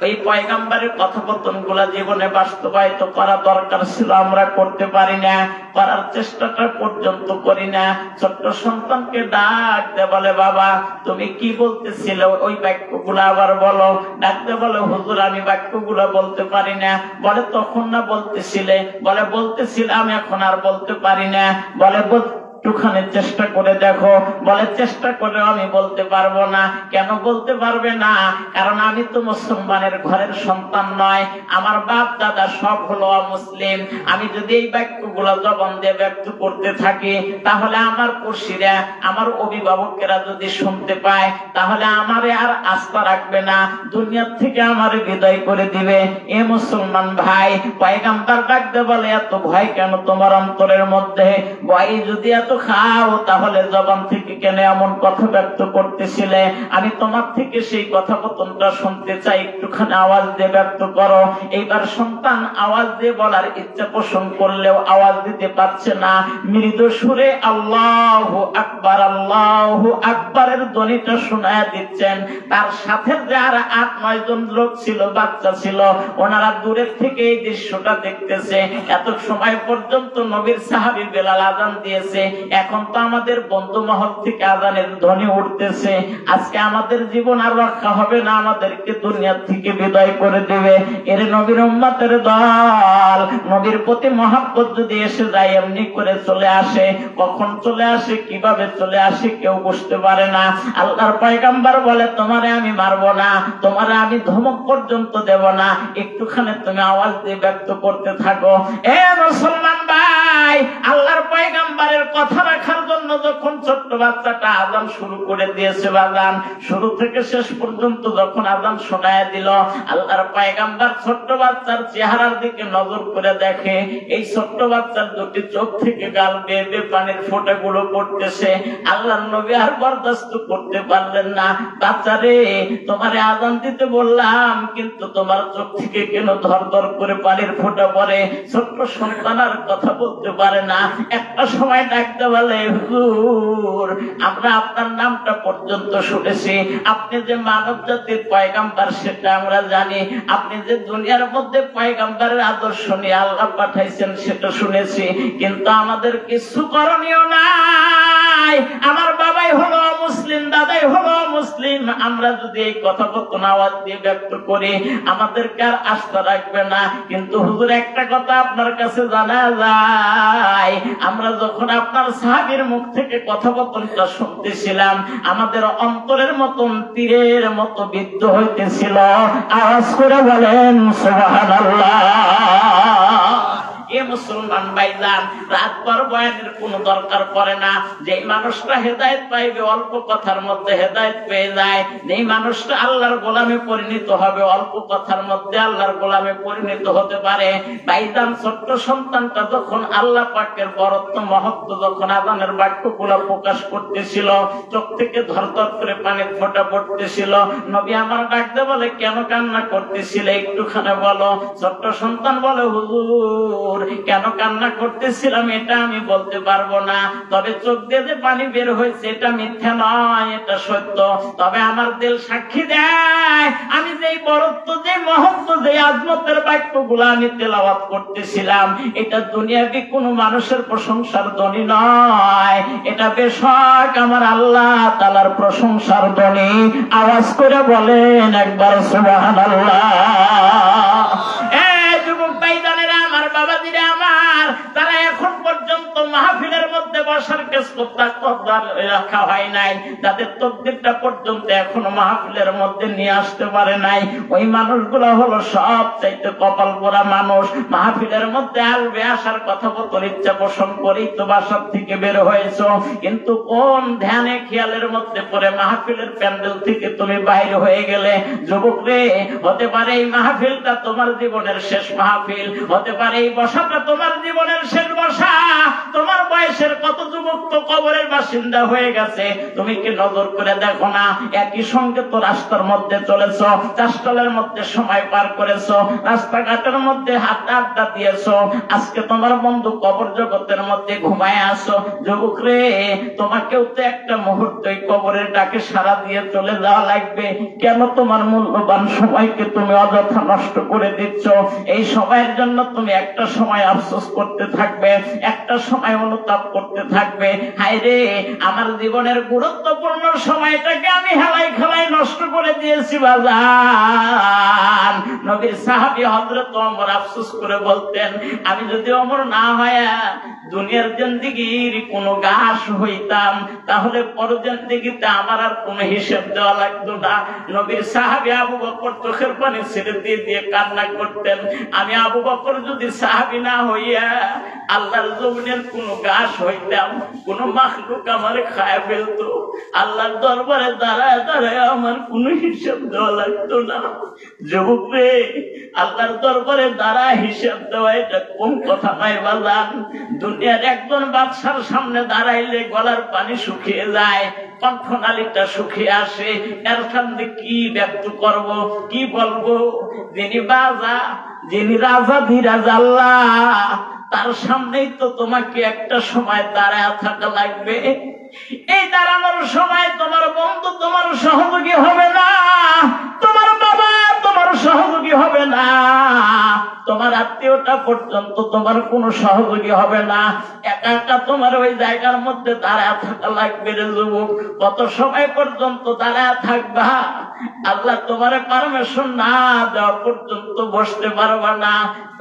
এই পয়গম্বরের কথোপকথন গুলা জীবনে বাস্তবায়িত করা দরকার ছিল, আমরা করতে পারি না, করার চেষ্টাটা পর্যন্ত করি না। ছোট্ট সন্তানকে ডাক দে, বলে বাবা তুমি কি বলতেছিলে, ওই বাক্যগুলো আবার বলো। ডাকতে বলে হুজুর আমি বাক্যগুলো বলতে পারি না। বলে তখন না বলতেছিলে? বলে বলতেছিলাম, এখন আর বলতে পারি না। বলে একটুখানি চেষ্টা করে দেখো। বলে চেষ্টা করে আমি বলতে পারবো না। কেন বলতে পারবে না? কারণ আমি তো মুসলমানের ঘরের সন্তান নয়, আমার বাপ দাদা সব হলো অমুসলিম। আমি যদি এই বাক্যগুলো জবান দিয়ে ব্যক্ত করতে থাকি, তাহলে আমার পড়শিরা, আমার অভিভাবকেরা যদি শুনতে পায়, তাহলে আমারে আর আস্থা রাখবে না, দুনিয়ার থেকে আমারে বিদায় করে দিবে। এ মুসলমান ভাই, পয়গম্বর ডাকতে বলে এত ভয় কেন তোমার অন্তরের মধ্যে? ভয় যদি এত খাও, তাহলে জবান থেকে কেন এমন কথা ব্যক্ত করতেছিলে? আমি তোমার থেকে সেই কথোপকথনটা শুনতে চাই, একটুখানি আওয়াজ দিয়ে ব্যক্ত করো। এইবার সন্তান আওয়াজ দিয়ে বলার ইচ্ছা পোষণ করলেও আওয়াজ দিতে পারছে না, মৃদু সুরে আল্লাহু আকবার আল্লাহু আকবারের ধ্বনিটা শোনায়া দিচ্ছেন। তার সাথে যারা 8-9 জন লোক ছিল, বাচ্চা ছিল, ওনারা দূরের থেকে এই দৃশ্যটা দেখতেছে। এত সময় পর্যন্ত নবীর সাহাবী বেলাল আযান দিয়েছে, এখন তো আমাদের বন্ধু মহল থেকে আযানের ধ্বনি উঠতেছে। আজকে আমাদের জীবন আর রক্ষা হবে না, আমাদেরকে দুনিয়া থেকে বিদায় করে দেবে। এর নবীর উম্মতের দল, নবীর প্রতি মহব্বত যদি এসে যায় এমনি করে চলে আসে। কখন চলে আসে, কিভাবে চলে আসে কেউ বুঝতে পারে না। আল্লাহর পয়গম্বর বলে, তোমারে আমি মারবো না, তোমারে আমি ধমক পর্যন্ত দেব না, একটুখানি তুমি আওয়াজ দিয়ে ব্যক্ত করতে থাকো। এ মুসলমান ভাই, আল্লাহর পয়গম্বরের কথা রাখার জন্য যখন ছোট্ট বাচ্চাটা আযান শুরু করে দিয়েছে, বাজান শুরু থেকে শেষ পর্যন্ত যখন আযান শোনায় দিল, আল্লাহর পয়গম্বর ছোট্ট বাচ্চার চেহারার দিকে নজর করে দেখে। এই ছোট্ট বাচ্চার দুটি চোখ থেকে গাল বেয়ে বেয়ে পানির ফোঁটাগুলো পড়তেছে। আল্লাহর নবী আর বরদাস্ত করতে পারলেন না। বাচ্চারে, তোমারে আযান দিতে বললাম, কিন্তু তোমার চোখ থেকে কেন ধর ধর করে পানির ফোঁটা পড়ে? ছোট্ট সন্তান আর কথা বলতে পারে না। একটা সময় ডাকতে বলে, হুজুর, আমরা আপনার নামটা পর্যন্ত শুনেছি, আপনি যে মানব জাতির পয়গম্বর সেটা আমরা জানি, আপনি যে দুনিয়ার মধ্যে পয়গম্বরের আদর্শ নিয়ে আল্লাহ পাঠাইছেন সেটা শুনেছি, কিন্তু আমাদের কিছু করণীয় নাই। আমার বাবাই হলো মুসলিম, দাদাই হলো মুসলিম, আমরা যদি এই কথোপকথন আওয়াজ দিয়ে ব্যক্ত করি আমাদেরকে আর আস্থা রাখবে না। কিন্তু হুজুর, একটা কথা আপনার কাছে জানা যায়, আমরা যখন আপনার সাহাবীর মুখ থেকে কথোপকথনটা শুনতেছিলাম, আমাদের অন্তরের মতন তীরের মতো বিদ্ধ হইতেছিল। আওয়াজ করে বলেন সুবহানাল্লাহ। এ মুসলমান ভাইজান, রাতভর বয়ানের কোন দরকার পড়ে না। যে মানুষটা হেদায়েত পাইবে অল্প কথার মধ্যে হেদায়েত পেয়ে যায়, এই মানুষটা আল্লাহর গোলামে পরিণত হবে অল্প কথার মধ্যে আল্লাহর গোলামে পরিণত হতে পারে। ভাইজান, ছোট্ট সন্তানটা যখন আল্লাহ পাকের বরত্ব মহত্ব যখন আযানের বাক্যগুলো প্রকাশ করতেছিল, চোখ থেকে ধরধর করে পানির ফোঁটা পড়তেছিল, নবী আমার ডাকতে বলে, কেন কান্না করতেছিলে একটুখানি বলো। ছোট্ট সন্তান বলে, হুজুর, কেন কান্না করতেছিলাম এটা আমি বলতে পারবো না, তবে চোখ দিয়ে যে পানি বের হয়েছে এটা মিথ্যা নয়, এটা সত্য। তবে আমার দিল সাক্ষী দেয়, আমি যে বরত্ব, যে মহত্ব, যে আজমতের বাক্যগুলো আমি তেলাওয়াত করতেছিলাম, এটা দুনিয়াবি কোনো মানুষের প্রশংসার ধ্বনি নয়, এটা বেশক আমার আল্লাহ তাআলার প্রশংসার ধ্বনি। আওয়াজ করে বলেন একবার সুবহানাল্লাহ। যুবক ভাইজানেরা আমার, বাবাজিরা আমার, তারা এখন পর্যন্ত মাহফিলের মধ্যে বসার রাখা হয় নাই, যাদের তকদিরটা পর্যন্ত এখনো মাহফিলের মধ্যে নিয়ে আসতে পারে নাই, ওই মানুষগুলো হলো সব চাইতে কপাল পোড়া মানুষ। মাহফিলের মধ্যে আসবে, আসার কথা বলতে ইচ্ছা পোষণ করেই তো বাসার থেকে বের হয়েছ, কিন্তু কোন ধ্যানে খেয়ালের মধ্যে পড়ে মাহফিলের প্যান্ডেল থেকে তুমি বাইরে হয়ে গেলে। যুবক রে, হতে পারে এই মাহফিলটা তোমার জীবনের শেষ মাহফিল, হতে পারে এই বসাটা তোমার জীবনের শেষ বসা। তোমার বয়সের কত যুবক তো কবরের বাসিন্দা হয়ে গেছে, তুমি কি নজর করে দেখো না? একই সঙ্গে তো রাস্তার মধ্যে চলেছ, চাষতলের মধ্যে সময় পার করেছ, রাস্তাঘাটের মধ্যে আড্ডা দিয়েছ, আজকে তোমার বন্ধু কবর জগতের মধ্যে ঘুমায় আসো। যুবক রে, তোমাকেও তো একটা মুহূর্ত কবরের ডাকে সাড়া দিয়ে চলে যাওয়া লাগবে। কেন তোমার মূল্যবান সময়কে তুমি অযথা নষ্ট করে দিচ্ছ? এই সময়ের জন্য তুমি একটা সময় আফসোস করতে থাকবে, একটা সময় অনুতাপ করতে থাকবে, হায় রে, আমার জীবনের গুরুত্বপূর্ণ সময়টাকে আমি হেলাই খেলাই নষ্ট করে দিয়েছি বাজান। নবীর সাহাবী হযরত ওমর আফসোস করে বলতেন, আমি যদি ওমর না হয় দুনিয়ার জিন্দেগির কোন ঘাস হইতাম, তাহলে পর জিন্দেগিতে আমার আর কোন হিসাব দেওয়া লাগতো না। নবীর সাহাবী আবু বকর চোখের পানি ছেড়ে দিয়ে দিয়ে কান্না করতেন, আমি আবু বকর যদি সাহাবী না হইয়া আল্লাহর জমিনের কোন ঘাস হইতাম, দিতাম, কোন মাখলুক আমার খায় ফেলতো, আল্লাহর দরবারে দাঁড়ায় দাঁড়ায় আমার কোন হিসাব দেওয়া লাগতো না। যুবক রে, আল্লাহর দরবারে দাঁড়ায় হিসাব দেওয়া এটা কোন কথা নয় বাজান। দুনিয়ার একজন বাদশার সামনে দাঁড়াইলে গলার পানি শুকিয়ে যায়, কণ্ঠনালীটা শুকিয়ে আসে, এর সামনে কি ব্যক্ত করব, কি বলবো? যিনি রাজা ধীরাজ আল্লাহ, তার সামনেই তো তোমাকে একটা সময় দাঁড়ায় থাকা লাগবে। এই দাঁড়ানোর সময় তোমার বন্ধু তোমার সহযোগী হবে না, তোমার বাবা তোমার সহযোগী হবে না, তোমার আত্মীয়টা পর্যন্ত তোমার কোনো সহযোগী হবে না। একা একা তোমার ওই জায়গার মধ্যে দাঁড়ায় থাকা লাগবে রে যুবক। কত সময় পর্যন্ত দাঁড়ায় থাকবা? আল্লাহ তোমার পারমিশন না দেওয়া পর্যন্ত বসতে পারবা না।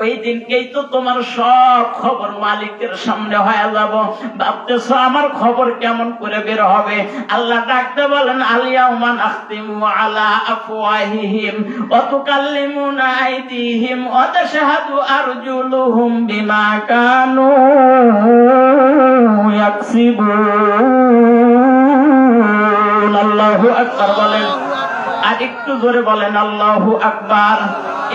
ওই দিনকেই তো তোমার সব খবর মালিকের সামনে হয়ে যাব। ভাবতেছ আমার খবর কেমন করে বের হবে? আল্লাহ ডাকতে বলেন, আলিয়াউমা নাখতিমু আলা আফওয়াহিহিম ওয়া তুকাল্লিমুনা আইদিহিম ওয়া তাশহাদু আরজুলুহুম বিমা কানু ইয়াকসিবুন। আল্লাহু আকবার বলেন, আর একটু জোরে বলেন আল্লাহু আকবার।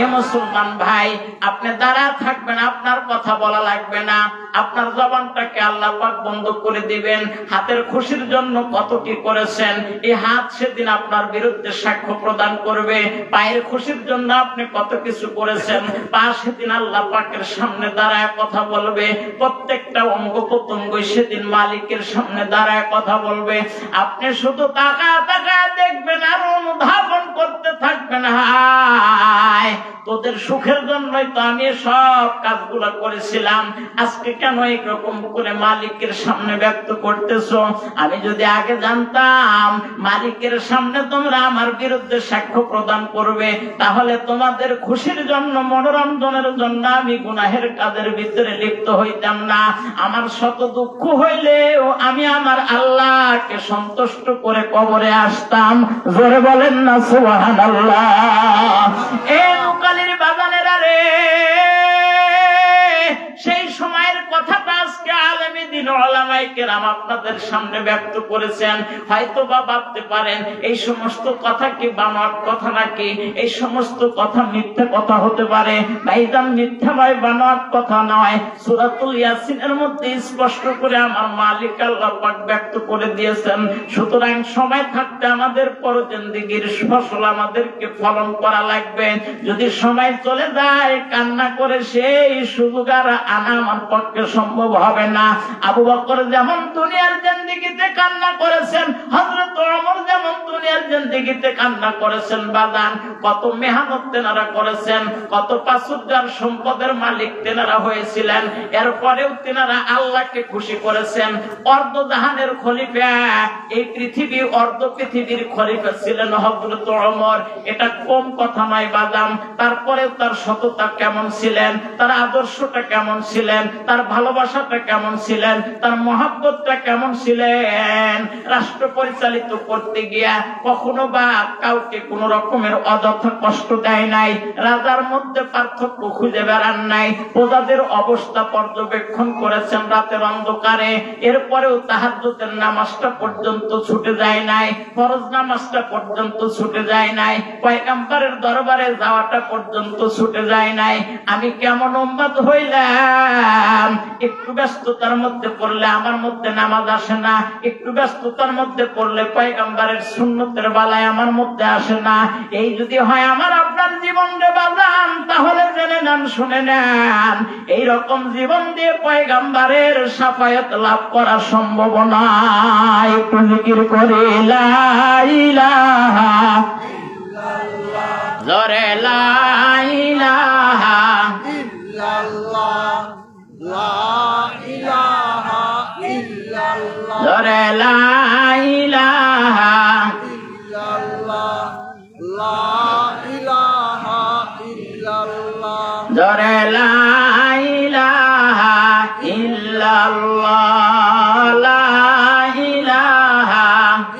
এ মুসলমান ভাই, আপনি দাঁড়া থাকবেন, আপনার কথা বলা লাগবে না, আপনার জবানটাকে আল্লাহ পাক বন্ধ করে দিবেন। হাতের খুশির জন্য কত কি করেছেন, এই হাত সেদিন আপনার বিরুদ্ধে সাক্ষ্য প্রদান করবে। পায়ের খুশির জন্য আপনি কত কিছু করেছেন, পা সেদিন আল্লাহ পাকের সামনে দাঁড়ায় কথা বলবে। প্রত্যেকটা অঙ্গ প্রত্যঙ্গই সেদিন মালিকের সামনে দাঁড়ায় কথা বলবে। আপনি শুধু তাকায় তাকায় দেখবেন আর অনুধাবন করতে থাকবেন, হায় তোদের সুখের জন্যই তো আমি সব কাজগুলো করেছিলাম, আজকে কেন এইরকম করে মালিকের সামনে ব্যক্ত করতেছো? আমি যদি আগে জানতাম মালিকের সামনে তোমরা আমার বিরুদ্ধে সাক্ষ্য প্রদান করবে, তাহলে তোমাদের খুশির জন্য, মনোরঞ্জনের জন্য আমি গুনাহের কাজের ভিতরে লিপ্ত হইতাম না। আমার শত দুঃখ হইলেও আমি আমার আল্লাহকে সন্তুষ্ট করে কবরে আসতাম। জোরে বলেন না সুবহানাল্লাহ। এই মুকালির বাগানেরা রে, সেই সময়ের কথাটা আজকে আলেমে দ্বীন উলামায়ে কেরাম আপনাদের সামনে ব্যক্ত করেছেন। হয়তো বা ভাবতে পারেন এই সমস্ত কথা কি বানোয়াট কথা নাকি, এই সমস্ত কথা মিথ্যা কথা হতে পারে। ভাইজান, মিথ্যা নয়, বানোয়াট কথা নয়। সূরাতুল ইয়াসিনের মধ্যে স্পষ্ট করে আমার মালিক আল্লাহ পাক ব্যক্ত করে দিয়েছেন। সুতরাং সময় থাকতে আমাদের পরজিন্দিগির ফসল আমাদেরকে ফলন করা লাগবে। যদি সময় চলে যায় কান্না করে সেই সুযোগ আর আনা আমার পক্ষে সম্ভব হবে না। আবু বকর যেমন দুনিয়ার জিন্দেগিতে কান্না করেছেন, হযরত ওমর যেমন দুনিয়ার জিন্দেগিতে কান্না করেছেন, বাদান কত মেহনত তেনারা করেছেন, কত প্রাচুর্যের সম্পদের মালিক তেনারা হয়েছিলেন। এরপরেও তেনারা আল্লাহকে খুশি করেছেন। অর্ধ জাহানের খলিফা, এই পৃথিবী অর্ধ পৃথিবীর খলিফা ছিলেন হযরত ওমর। এটা কম কথা নয় বাদাম। তারপরেও তার সততা কেমন ছিলেন, তার আদর্শটা কেমন ছিলেন, তার ভালোবাসাটা কেমন ছিলেন, তার মহব্বতটা কেমন ছিলেন। রাষ্ট্র পরিচালিত করতে গিয়া কখনো বা কাউকে কোন রকমের অযথা কষ্ট দেয় নাই, রাজার মধ্যে পার্থক্য খুঁজে বেড়ান নাই, প্রজাদের অবস্থা পর্যবেক্ষণ করেছেন রাতের অন্ধকারে। এরপরেও তাহাজ্জুদের নামাজটা পর্যন্ত ছুটে যায় নাই, ফরজ নামাজটা পর্যন্ত ছুটে যায় নাই, পয়গম্বরের দরবারে যাওয়াটা পর্যন্ত ছুটে যায় নাই। আমি কেমন উম্মত হইলাম, একটু ব্যস্ততার মধ্যে পড়লে আমার মধ্যে নামাজ আসে না, একটু ব্যস্ততার মধ্যে পড়লে পয়গম্বরের সুন্নতের বেলায় আমার মধ্যে আসে না। এই যদি হয় আমার আপনার জীবন রে বাজান, তাহলে জেনে নেন, শুনে নেন, এইরকম জীবন দিয়ে পয়গম্বরের শাফায়াত লাভ করা সম্ভব নয়। একটু জিকির করে লা ইলাহা ইল্লাল্লাহ, জোরে লা ইলাহা ইল্লাল্লাহ, লা ইলাহা ইল্লাল্লাহ, জোরে লা ইলাহা ইল্লাল্লাহ, লা ইলাহা ইল্লাল্লাহ, জোরে লা ইলাহা ইল্লাল্লাহ, লা ইলাহা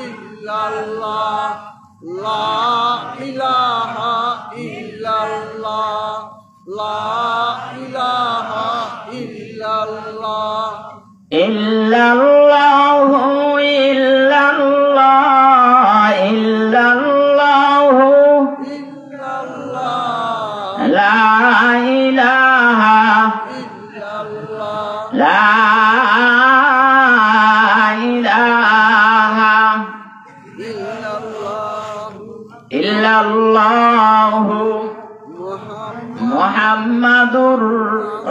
ইল্লাল্লাহ, লা ইলাহা ইল্লাল্লাহ, লা ইলাহা ইল্লাল্লাহ, ইল্লাল্লাহ। ইল্লাল্লাহু মুহাম্মাদুর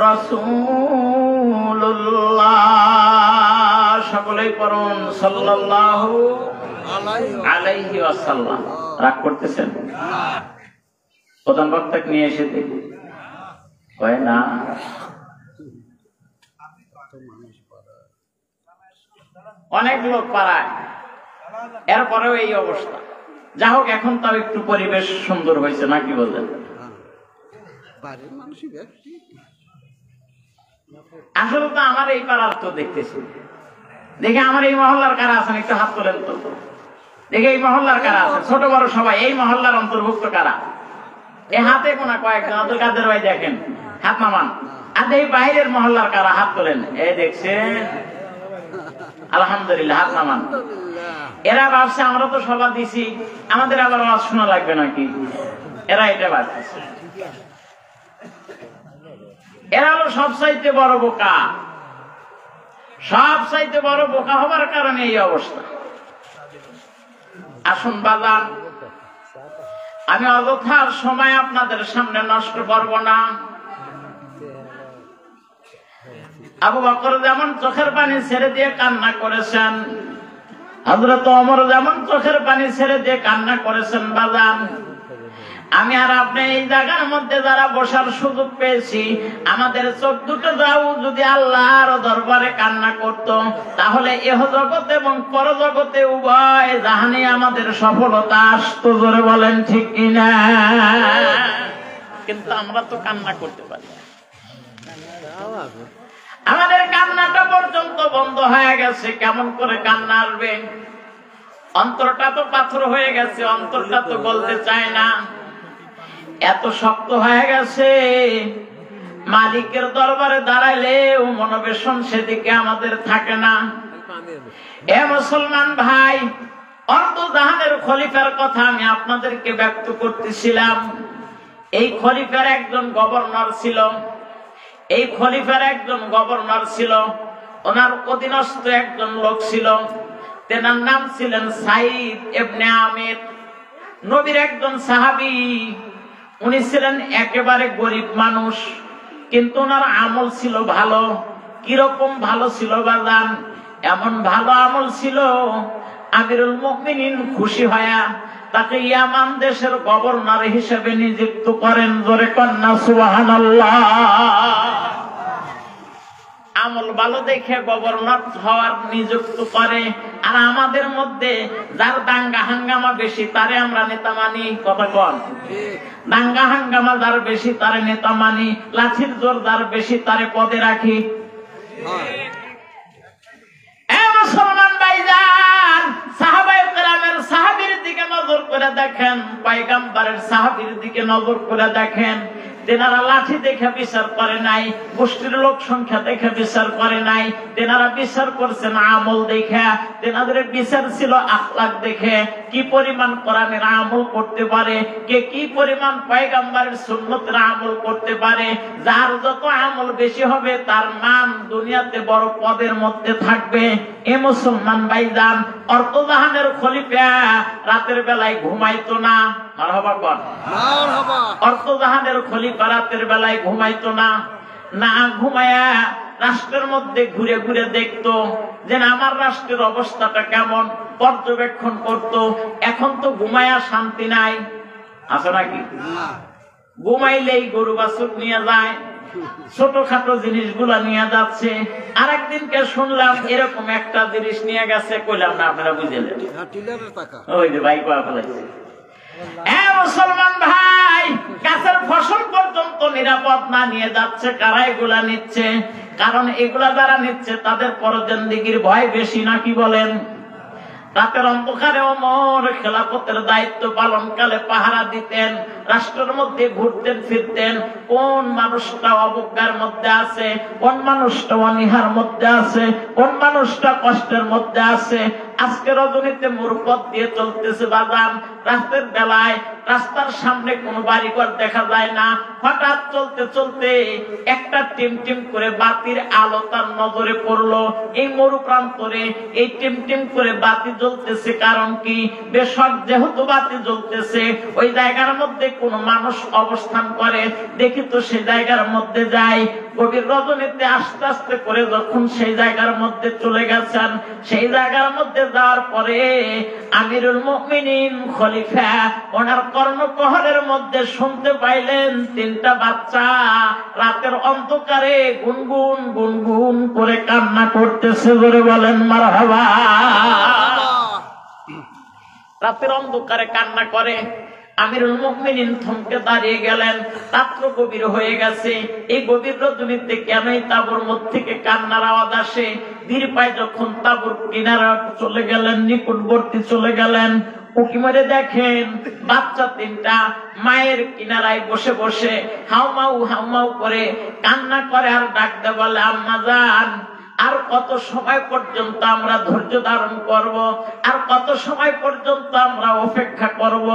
রাসূলুল্লাহ। সকলেই পড়ুন সাল্লাল্লাহু আলাইহি ওয়াসাল্লাম। রাগ করতেছেন? প্রধান বক্তাকে নিয়ে এসে দেখি হয় না। অনেক লোক পাড়ায়, এরপরেও এই অবস্থা। যা হোক, এখন তাও একটু পরিবেশ সুন্দর হয়েছে, নাকি বললেন? আসলে তো আমার এই পাড়ার তো দেখতেছি, দেখে আমার এই মহল্লার কারা আছেন একটু হাত তোলেন তো। দেখে এই মহল্লার কারা আছে, ছোট বড় সবাই এই মহল্লার অন্তর্ভুক্ত কারা? এই হাতে কোনা কয়েকজন, আব্দুল কাদের ভাই দেখেন, হাত নামান। আর এই বাইরের মহল্লার কারা, হাত তোলেন। এই দেখছেন, আলহামদুলিল্লাহ, হাত নামান। এরা ভাবছে আমরা তো সবার দিছি, আমাদের আবার আওয়াজ শোনা লাগবে নাকি? এরা এটা ভাবছে। এরা হলো সবচাইতে বড় বোকা। সবচাইতে বড় বোকা হবার কারণে এই অবস্থা। আসুন বাজান, আমি অযথার সময় আপনাদের সামনে নষ্ট করব না। আবু বকর যেমন চোখের পানি ছেড়ে দিয়ে কান্না করেছেন, হযরত ওমর যেমন চোখের পানি ছেড়ে দিয়ে কান্না করেছেন, বাজান আমি আর আপনি এই জায়গার মধ্যে যারা বসার সুযোগ পেয়েছি, আমাদের চোখ দুটো যাও যদি আল্লাহর দরবারে কান্না করত, তাহলে এহ জগতে এবং পরজগতে উভয় জাহানে আমাদের সফলতা আসতো। জোরে বলেন ঠিক কিনা? কিন্তু আমরা তো কান্না করতে পারি, আমাদের কান্নাটা পর্যন্ত বন্ধ হয়ে গেছে। কেমন করে কান্না আসবে? অন্তরটা তো পাথর হয়ে গেছে, অন্তরটা তো বলতে চায় না, এত শক্ত হয়ে গেছে। মালিকের দরবারে দাঁড়াইলেও মনোবেশন সেদিকে আমাদের থাকে না। এ মুসলমান ভাই, অর্ধজাহানের খলিফার কথা আমি আপনাদেরকে ব্যক্ত করতেছিলাম। এই খলিফার একজন গভর্নর ছিল, এই খলিফার একজন গভর্নর ছিল, ওনার অধীনস্থ একজন লোক ছিল, তেনার নাম ছিলেন সাইদ ইবনে আমির। নবীর একজন সাহাবী। উনি ছিলেন একেবারে গরিব মানুষ, কিন্তু ওনার আমল ছিল ভালো। কিরকম ভালো ছিল বাজান? এমন ভালো আমল ছিল, আমিরুল মুমিনিন খুশি হয়া তাকে ইয়ামান দেশের গভর্নর হিসেবে নিযুক্ত করেন। জোরে কন্যা সুবহানাল্লাহ। আমল ভালো দেখে গভর্নর হওয়ার নিযুক্ত করে। আর আমাদের মধ্যে যার দাঙ্গা হাঙ্গামা বেশি তারে আমরা নেতা মানি। কথা কন, দাঙ্গা হাঙ্গামা যার বেশি তারে নেতা মানি, লাঠির জোর যার বেশি তারে পদে রাখি। মুসলমান ভাইজান, সাহাবায়ে কেরামের সাহাবীর দিকে নজর করে দেখেন, পয়গম্বরের সাহাবীর দিকে নজর করে দেখেন। তেনারা লাঠি দেখে বিচার করে নাই, গোষ্ঠীর লোক সংখ্যা দেখে বিচার করে নাই, তেনারা বিচার করছেন আমল দেখে। তেনাদের বিচার ছিল আখলাক দেখে, কি পরিমাণ কোরআনের আমল করতে পারে, কে কি পরিমাণ পয়গম্বরের সুন্নতের আমল করতে পারে। যার যত আমল বেশি হবে তার নাম দুনিয়াতে বড় পদের মধ্যে থাকবে। এ মুসলমান ভাইজান, অর্ধজাহানের খলিফা রাতের বেলায় ঘুমাইতো না। মারহাবা কর। অর্ধজাহানের খলিফা রাতের বেলায় ঘুমাইতো না। না ঘুমায়া রাষ্ট্রের মধ্যে ঘুরে ঘুরে দেখতো যে আমার রাষ্ট্রের অবস্থাটা কেমন, পর্যবেক্ষণ করত। এখন তো ঘুমায়া শান্তি নাই, আছে নাকি? ঘুমাইলেই গরু বাছুর নিয়ে যায়, ছোটখাটো জিনিসগুলা নিয়ে যাচ্ছে। আর একদিনকে শুনলাম এরকম একটা জিনিস নিয়ে গেছে, কইলাম না আপনারা বুঝলেন, ওই যে ভাই পাওয়া ফেলাইছে। মুসলমান ভাই, গাছের ফসল পর্যন্ত নিরাপদ না নিয়ে যাচ্ছে। কারা এগুলা নিচ্ছে? কারণ এগুলা যারা নিচ্ছে তাদের পরজিন্দিগির ভয় বেশি, নাকি বলেন? রাতের অন্ধকারে ওমর খেলাফতের দায়িত্ব পালনকালে পাহারা দিতেন। রাষ্ট্রের মধ্যে ঘুরতেন ফিরতেন, কোন মানুষটা অবজ্ঞার মধ্যে আছে, কোন মানুষটা অনীহার মধ্যে আছে, কোন মানুষটা কষ্টের মধ্যে আছে। আজকে রজনীতে মুরপথ দিয়ে চলতেছে বাজান, রাতের বেলায় রাস্তার সামনে কোনো বাড়িঘর দেখা যায় না। হঠাৎ চলতে চলতে একটা টিম টিম করে বাতির আলো তার নজরে পড়লো। এই মরু প্রান্তরে এই টিম টিম করে বাতি জ্বলতেছে, কারণ কি? বেশক যেহেতু বাতি জ্বলতেছে, ওই জায়গার মধ্যে কোনো মানুষ অবস্থান করে। দেখি তো সেই জায়গার মধ্যে যাই। গভীর রজনীতে আস্তে আস্তে করে যখন সেই জায়গার মধ্যে চলে গেছেন, সেই জায়গার মধ্যে যাওয়ার পরে আমিরুল মুমিনিন খলিফা ওনার কর্ণকহরের মধ্যে শুনতে পাইলেন তিনটা বাচ্চা রাতের অন্ধকারে গুনগুন গুনগুন করে কান্না করতেছে। বলে বলেন মারহাবা। রাতের অন্ধকারে কান্না করে। আমিরুল মুমিনিন থমকে দাঁড়িয়ে গেলেন। রাত্র গভীর হয়ে গেছে। এই গভীর রজনীতে কেনই তাঁবুর মধ্যে থেকে কান্নার আওয়াজ আসে? ধীর পায়ে যখন তাঁবুর কিনারা চলে গেলেন, নিকটবর্তী চলে গেলেন, উঁকি মেরে দেখেন বাচ্চা তিনটা মায়ের কিনারায় বসে বসে হাউমাউ করে কান্না করে আর ডাকতে বলে, আম্মা জান, আর কত সময় পর্যন্ত আমরা ধৈর্য ধারণ করব? আর কত সময় পর্যন্ত আমরা অপেক্ষা করব?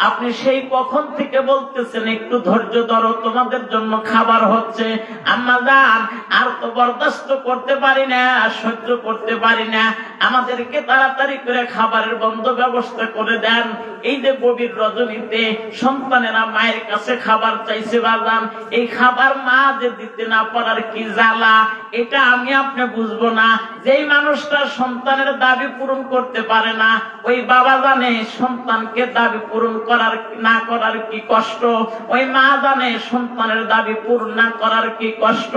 আপনি সেই কখন থেকে বলতেছেন একটু ধৈর্য ধরো, তোমাদের জন্য খাবার হচ্ছে। আম্মা জান, আর তো বরদাস্ত করতে পারি না, সহ্য করতে পারি না, আমাদেরকে তাড়াতাড়ি করে খাবারের বন্ধ ব্যবস্থা করে দেন। এই যে গভীর রজনীতে সন্তানেরা মায়ের কাছে খাবার চাইছে বাজান, এই খাবার মা যে দিতে না পারার কি জ্বালা, এটা আমি আপনি বুঝবো না। যেই মানুষটা সন্তানের দাবি পূরণ করতে পারে না, ওই বাবা জানে সন্তানকে দাবি পূরণ করার না করার কি কষ্ট, ওই মা জানে সন্তানের দাবি পূরণ না করার কি কষ্ট।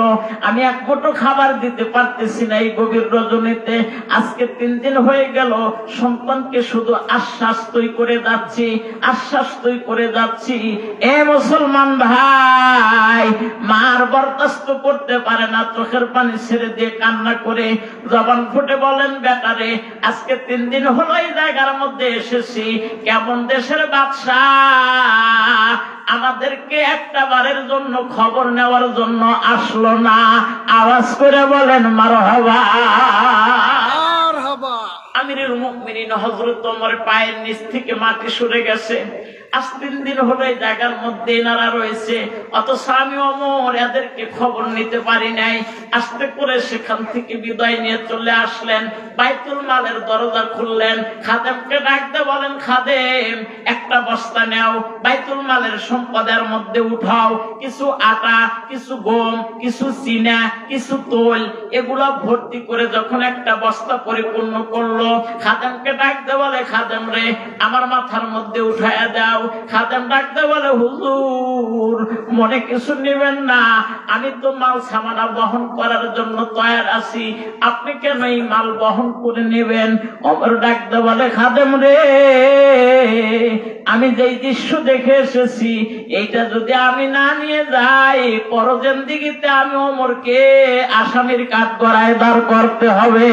আমি এক মুঠো খাবার দিতে পারতেছি না এই গভীর রজনীতে। আজকে 3 দিন হয়ে গেল, সন্তানকে শুধু আশ্বাস তৈ করে যাচ্ছি, আশ্বাস তৈ করে যাচ্ছি। এ মুসলমান ভাই, মার বরদাস্ত করতে পারে না, চোখের পানি ছেড়ে দিয়ে কান্না করে জবান ফুটে বলেন, বেটারে, আজকে 3 দিন হলো এই জায়গার মধ্যে এসেছি, কেমন দেশের বাদশাহ আমাদেরকে একটা বারের জন্য খবর নেওয়ার জন্য আসলো না? আওয়াজ করে বলেন মারহাবা। আমিরুল মুমিনিন হযরত ওমর পায়ের নিচ থেকে মাটি সরে গেছে। আজ 3 দিন হলো এই জায়গার মধ্যে এনারা রয়েছে, অথচ আমি ওমর এদেরকে খবর নিতে পারি নাই। আস্তে করে সেখান থেকে বিদায় নিয়ে চলে আসলেন, বাইতুল মালের দরজা খুললেন, খাদেমকে ডাকতে বলেন, খাদেম, একটা বস্তা নাও, বাইতুল মালের সম্পদের মধ্যে উঠাও, কিছু আটা, কিছু গম, কিছু চিনা, কিছু তোল, এগুলো ভর্তি করে যখন একটা বস্তা পরিপূর্ণ করলো, খাদেমকে ডাকতে বলে, খাদেম রে, আমার মাথার মধ্যে উঠায়া দাও। খাদেম ডাকতে বলে, হুজুর, মনে কিছু নেবেন না, আমি তো মাল সামানা বহন করার জন্য তৈরি আছি, আপনি কেন এই মাল বহন করে নেবেন? ওমর ডাকতে বলে, খাদেম রে, আমি যেই দৃশ্য দেখে এসেছি, এইটা যদি আমি না নিয়ে যাই, পরজিন্দেগিতে আমি ওমরকে আসামির কাঠগড়ায় দাঁড় করতে হবে।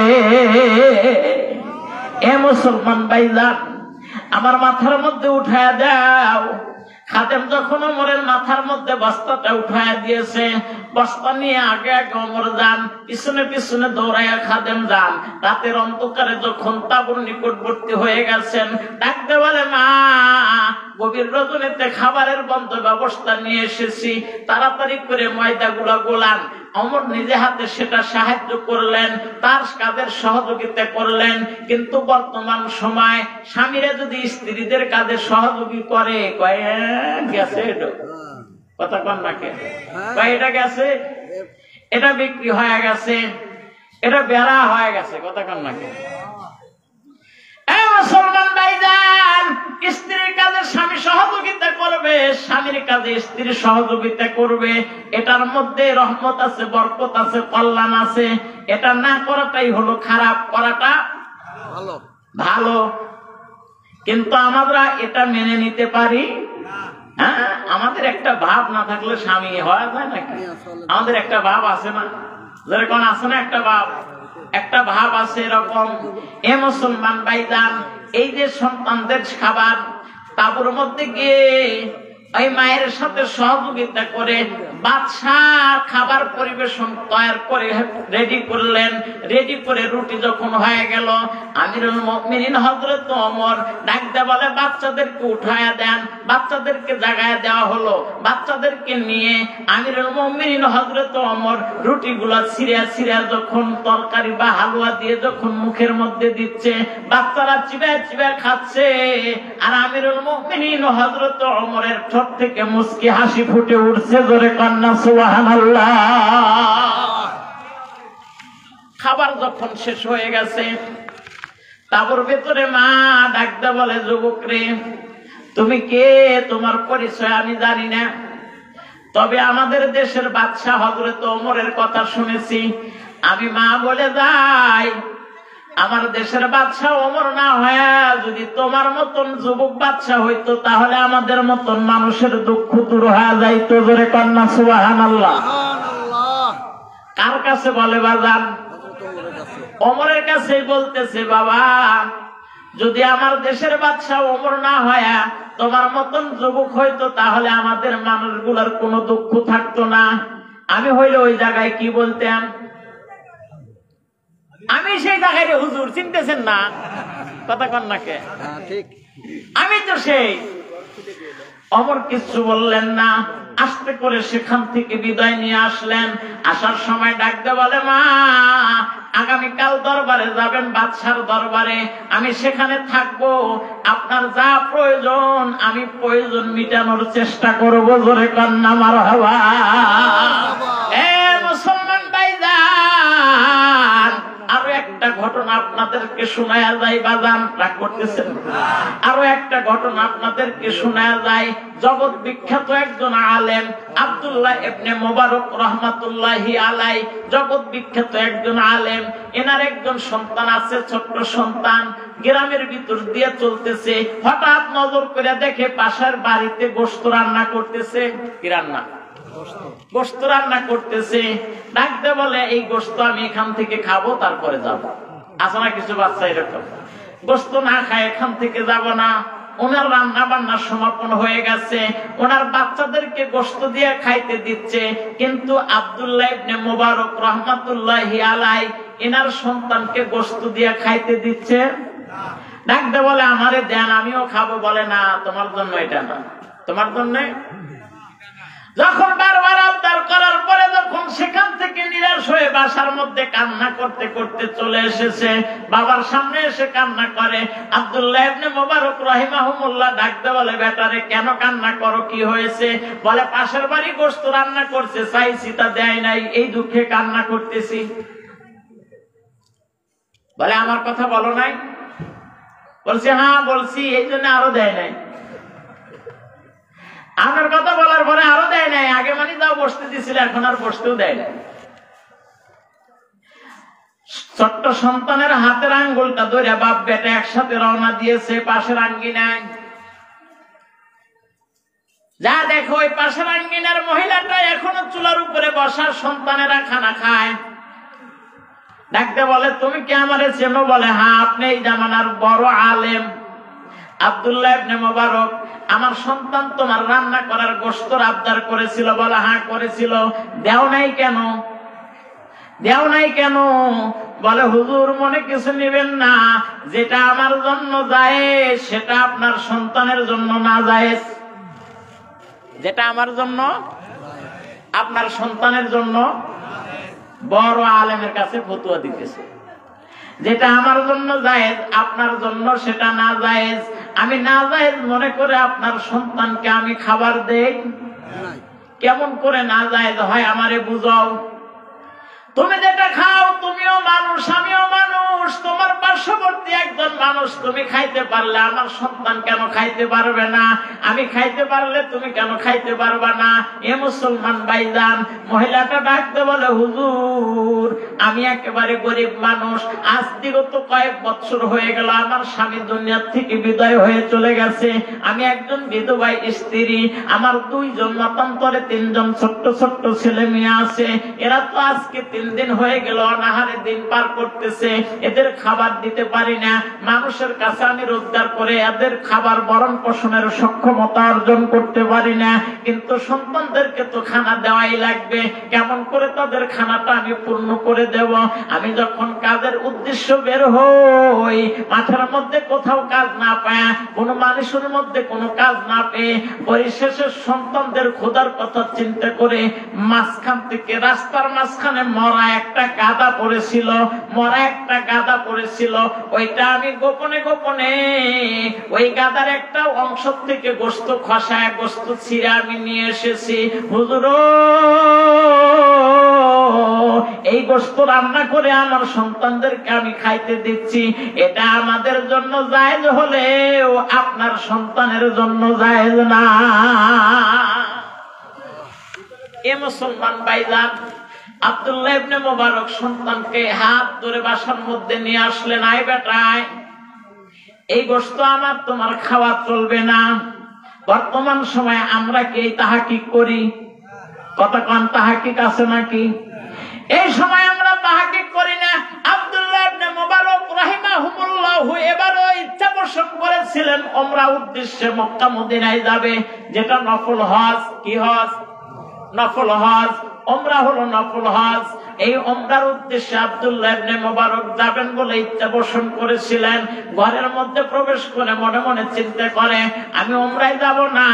এ মুসলমান ভাইজান, আমার মাথার মধ্যে উঠায়া দাও। খাদেম যখন ওমরের মাথার মধ্যে বস্তাটা উঠায়া দিয়েছে, বস্তা নিয়ে আগে আগে ওমর যান, পিছনে পিছনে দৌড়াইয়া খাদেম যান। রাতের অন্ধকারে যখন তাঁবুর নিকটবর্তী হয়ে গেছেন, ডাকতে বলে, মা, গভীর রজনীতে খাবারের বন্ধ ব্যবস্থা নিয়ে এসেছি, তাড়াতাড়ি করে ময়দাগুলো গোলান। ওমর নিজে হাতে সেটা সাহায্য করলেন, তার কাজের সহযোগিতা করলেন। কিন্তু বর্তমান সময় স্বামীরা যদি স্ত্রীদের কাজে সহযোগী করে, কয় গেছে, কথা কন না কে, কয় এটা গেছে, এটা বিক্রি হয়ে গেছে, এটা বেড়া হয়ে গেছে, কথা কন না কে। মুসলমান ভাইজান, স্ত্রীর কাজে স্বামী সহযোগিতা করবে, স্বামীর কাজে স্ত্রী সহযোগিতা করবে, এটার মধ্যে রহমত আছে, বরকত আছে, কল্যাণ আছে। এটা না করাটাই হলো খারাপ, করাটা ভালো। কিন্তু আমরা এটা মেনে নিতে পারি? হ্যাঁ, আমাদের একটা ভাব না থাকলে স্বামী হওয়া যায় নাকি? আমাদের একটা ভাব আছে না, যেরকম আছে না একটা ভাব, একটা ভাব আছে এরকম। এ মুসলমান ভাইজান, এই যে সন্তানদের খাবার, তাঁবুর মধ্যে গিয়ে ওই মায়ের সাথে সহযোগিতা করে বাদশাহ খাবার পরিবেশন তৈরি করে রেডি করলেন। রেডি করে রুটি যখন হয়ে গেল, আমিরুল মুমিনিন হযরত ওমর ডাক দিয়ে বলে, বাচ্চাদেরকে উঠায়া দেন। বাচ্চাদেরকে জাগায় দেওয়া হলো। বাচ্চাদেরকে নিয়ে আমিরুল মুমিনিন হযরত ওমর রুটিগুলো ছিঁড়া ছিঁড়া যখন তরকারি বা হালুয়া দিয়ে যখন মুখের মধ্যে দিচ্ছে, বাচ্চারা চিবায় চিবায় খাচ্ছে। আর আমিরুল মুমিনিন হযরত ওমরের ঠোঁট থেকে মুস্কি হাসি ফুটে উঠছে, জোরে কান্না সুবহানাল্লাহ। খাবার যখন শেষ হয়ে গেছে, তাবুর ভেতরে মা ডাকতে বলে, যুবক রে, তুমি কে? তোমার পরিচয় আমি জানি না, তবে আমাদের দেশের বাদশাহ হযরত ওমরের কথা শুনেছি। আমি মা বলে যাই, আমার দেশের বাদশাহ ওমর না হয়ে যদি তোমার মতন যুবক বাদশাহ হইতো, তাহলে আমাদের মতন মানুষের দুঃখ দূর হয়ে যাইতো, জোরে কান্না সুবহানাল্লাহ। কার কাছে বলে বাজান? ওমরের কাছেই বলতেছে, বাবা, যদি আমার দেশের বাদশাহ ওমর না হয় তোমার মতন যুবক হইতো, তাহলে আমাদের মানুষগুলার কোনো দুঃখ থাকতো না। আমি হইলে ওই জায়গায় কি বলতাম? আমি সেই জায়গায় হুজুর, চিনতেছেন না? কথা কন নাকে? আমি তো সেই। ওমর কিছু বললেন না, আস্তে করে সেখান থেকে বিদায় নিয়ে আসলেন। আসার সময় ডাকতে বলে, মা, আগামীকাল দরবারে যাবেন, বাদশার দরবারে। আমি সেখানে থাকবো, আপনার যা প্রয়োজন আমি প্রয়োজন মিটানোর চেষ্টা করবো, জোরে কান্না মারহাবা। এ মুসলমান ভাইজান, আরো একটা ঘটনা আপনাদেরকে শোনায়া যায়। বাজান রাগ করতেছেন? আরো একটা ঘটনা আপনাদেরকে শোনায়া যায়। জগৎ বিখ্যাত একজন আলেম আব্দুল্লাহ ইবনে মুবারক রাহমাতুল্লাহি আলাইহি, জগৎ বিখ্যাত একজন আলেম। এনার একজন সন্তান আছে, ছোট্ট সন্তান, গ্রামের ভিতর দিয়ে চলতেছে। হঠাৎ নজর করে দেখে পাশের বাড়িতে গোশত রান্না করতেছে। কি রান্না? গোশত রান্না করতেছে। ডাকতে বলে, এই গোশত আমি এখান থেকে খাবো, তারপরে যাবো। আছে না কিছু বাচ্চা এরকম, গোশত না খায় এখান থেকে যাব না। ওনার রান্না বান্নার সমাপন হয়ে গেছে, ওনার বাচ্চাদেরকে গোশত দিয়ে খাইতে দিচ্ছে, কিন্তু আব্দুল্লাহ ইবনে মুবারক রাহমাতুল্লাহি আলাইহি এনার সন্তানকে গোশত দিয়ে খাইতে দিচ্ছে। ডাকতে বলে, আমারে দেন, আমিও খাবো। বলে, না, তোমার জন্য এটা না, তোমার জন্য। যখন বারবার আবদার করার পরে যখন সেখান থেকে নিরাশ হয়ে বাসার মধ্যে কান্না করতে করতে চলে এসেছে, বাবার সামনে এসে কান্না করে। আব্দুল্লাহ ইবনে মুবারক রাহিমাহুমুল্লাহ ডাকতে বলে, বেটারে কেন কান্না করো, কি হয়েছে? বলে, পাশের বাড়ি গোশত রান্না করছে, চাইছি তা দেয় নাই, এই দুঃখে কান্না করতেছি। বলে, আমার কথা বলো নাই? বলছে, হ্যাঁ বলছি, এই জন্য আরো দেয় নাই। আমার কথা বলার পরে আরো দেয় নাই। আগে মানে যাও বসতে দিছিল, এখন আর বসতেও দেয় নাই। ছোট্ট সন্তানের হাতের আঙ্গুলটা ধরে বাপ বেটা একসাথে রওনা দিয়েছে পাশের আঙ্গিনায়। যা দেখো, ওই পাশের আঙ্গিনার মহিলাটা এখনো চুলার উপরে বসা, সন্তানেরা খানা খায়। ডাকতে বলে, তুমি কি আমারে চেনো? বলে, হ্যাঁ, আপনি এই জামানার বড় আলেম আব্দুল্লাহ ইবনে মুবারক। আমার সন্তান তোমার রান্না করার গোশতর আবদার করেছিল। বলে, হ্যাঁ করেছিল। দেও নাই কেন? দেও নাই কেন? বলে, হুজুর মনে কিছু নেবেন না, যেটা আমার জন্য জায়েজ সেটা আপনার সন্তানের জন্য না জায়েজ। যেটা আমার জন্য আপনার সন্তানের জন্য। বড় আলেমের কাছে ফতোয়া দিতেছে, যেটা আমার জন্য জায়েজ আপনার জন্য সেটা না জায়েজ। আমি না জায়েজ মনে করে আপনার সন্তানকে আমি খাবার দেই? কেমন করে না জায়েজ হয় আমারে বুঝাও। তুমি যেটা খাও, তুমিও মানুষ, আমিও মানুষ। তোমার পার্শ্ববর্তী একজন মানুষ, তুমি খাইতে পারলে আমার সন্তান কেন খাইতে পারবে না? আমি খাইতে পারলে তুমি কেন খাইতে পারবা না? এ মুসলমান ভাইজান, মহিলাটা ডাকতে বলে, হুজুর আমি একেবারে গরিব মানুষ, আজ বিগত কয়েক বছর হয়ে গেল আমার স্বামী দুনিয়ার থেকে বিদায় হয়ে চলে গেছে। আমি একজন বিধবা স্ত্রী, আমার 2 জন মতান্তরে 3 জন ছোট্ট ছোট্ট ছেলে মেয়ে আছে। এরা তো আজকে 3 দিন হয়ে গেল অনাহারে দিন পার করতেছে, এদের খাবার দিতে পারি না, মানুষের কাছে আমি রোজগার করে এদের খাবার ভরণ পোষণের সক্ষমতা অর্জন করতে পারি না, কিন্তু সন্তানদেরকে তো খানা দেওয়াই লাগবে, কেমন করে তাদের খানাটা আমি পূর্ণ করে দেব? আমি যখন কাজের উদ্দেশ্য বের হই, মাঠের মধ্যে কোথাও কাজ না পায়, কোন মানুষের মধ্যে কোনো কাজ না পেয়ে পরিশেষে সন্তানদের খোদার কথা চিন্তা করে মাঝখান থেকে রাস্তার মাঝখানে মরা একটা গাদা পড়েছিল, ওইটা আমি গোপনে গোপনে ওই গাদার একটা অংশ থেকে গোস্ত খসায় গোস্ত ছিঁড়ে আমি নিয়ে এসেছি। হুজুর, এই গোস্ত রান্না করে আমার সন্তানদেরকে আমি খাইতে দিচ্ছি, এটা আমাদের জন্য জায়েজ হলেও আপনার সন্তানের জন্য জায়েজ না। এ মুসলমান ভাইজান, আব্দুল্লাহ ইবনে মুবারক সন্তানকে হাত ধরে বাসার মধ্যে নিয়ে আসলেন, আয় বেটায়, এই গোস্ত আমার তোমার খাওয়া চলবে না। বর্তমান সময়ে আমরা কি এই তাহাকিক করি? কতক্ষণ তাহাকিক আছে নাকি? এই সময় আমরা তাহাকিক করি না। আব্দুল্লাহ ইবনে মুবারক রাহিমাহুমুল্লাহ এবারও ইচ্ছা পোষণ করেছিলেন উমরা উদ্দেশ্যে মক্কা মদিনায় যাবে, যেটা নফল হজ। কি হজ? নফল হজ। উমরা হলো নফল হজ। এই উমরার উদ্দেশ্যে আব্দুল্লাহ ইবনে মুবারক যাবেন বলে ইচ্ছা পোষণ করেছিলেন। ঘরের মধ্যে প্রবেশ করে মনে মনে চিন্তা করে, আমি উমরায় যাব না,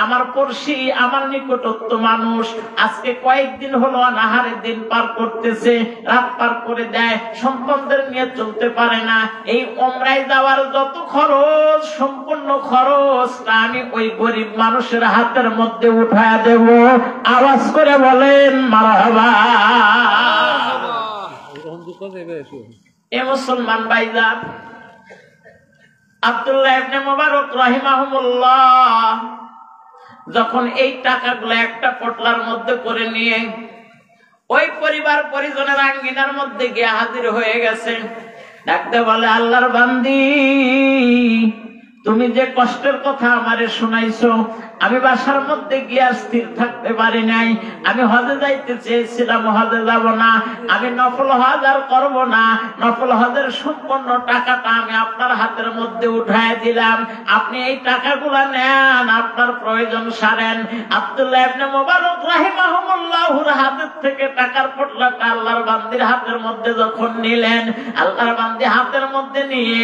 আমার পড়শি, আমার নিকটস্থ মানুষ আজকে কয়েকদিন হলো অনাহারে দিন পার করতেছে, রাত পার করে দেয়, সন্তানদের নিয়ে চলতে পারে না। এই উমরায় যাওয়ার যত খরচ, সম্পূর্ণ খরচটা আমি ওই গরিব মানুষের হাতের মধ্যে উঠায় দেব। আওয়াজ করে বলেন মারহাবা। এ মুসলমান ভাইজান, আব্দুল্লাহ ইবনে মুবারক রাহিমাহুমুল্লাহ যখন এই টাকাগুলো একটা পটলার মধ্যে করে নিয়ে ওই পরিবার পরিজনের আঙ্গিনার মধ্যে গিয়ে হাজির হয়ে গেছে, ডাকতে বলে, আল্লাহর বান্দি, তুমি যে কষ্টের কথা আমারে শুনাইছো, আমি বাসার মধ্যে গিয়ে স্থির থাকতে পারি নাই। আমি হজে যাইতে চেয়েছিলাম, হজে যাব না। আমি নফল হজ আর করব না। নফল হজের সম্পূর্ণ টাকাটা আমি আপনার হাতের মধ্যে উঠায় দিলাম, আপনি এই টাকাগুলা নেন, আপনার প্রয়োজন সারেন। আব্দুল্লাহ ইবনে মুবারক রাহিমাহুমুল্লাহর হাতের থেকে টাকার পটলাটা আল্লাহর বান্দির হাতের মধ্যে যখন নিলেন, আল্লাহর বান্দি হাতের মধ্যে নিয়ে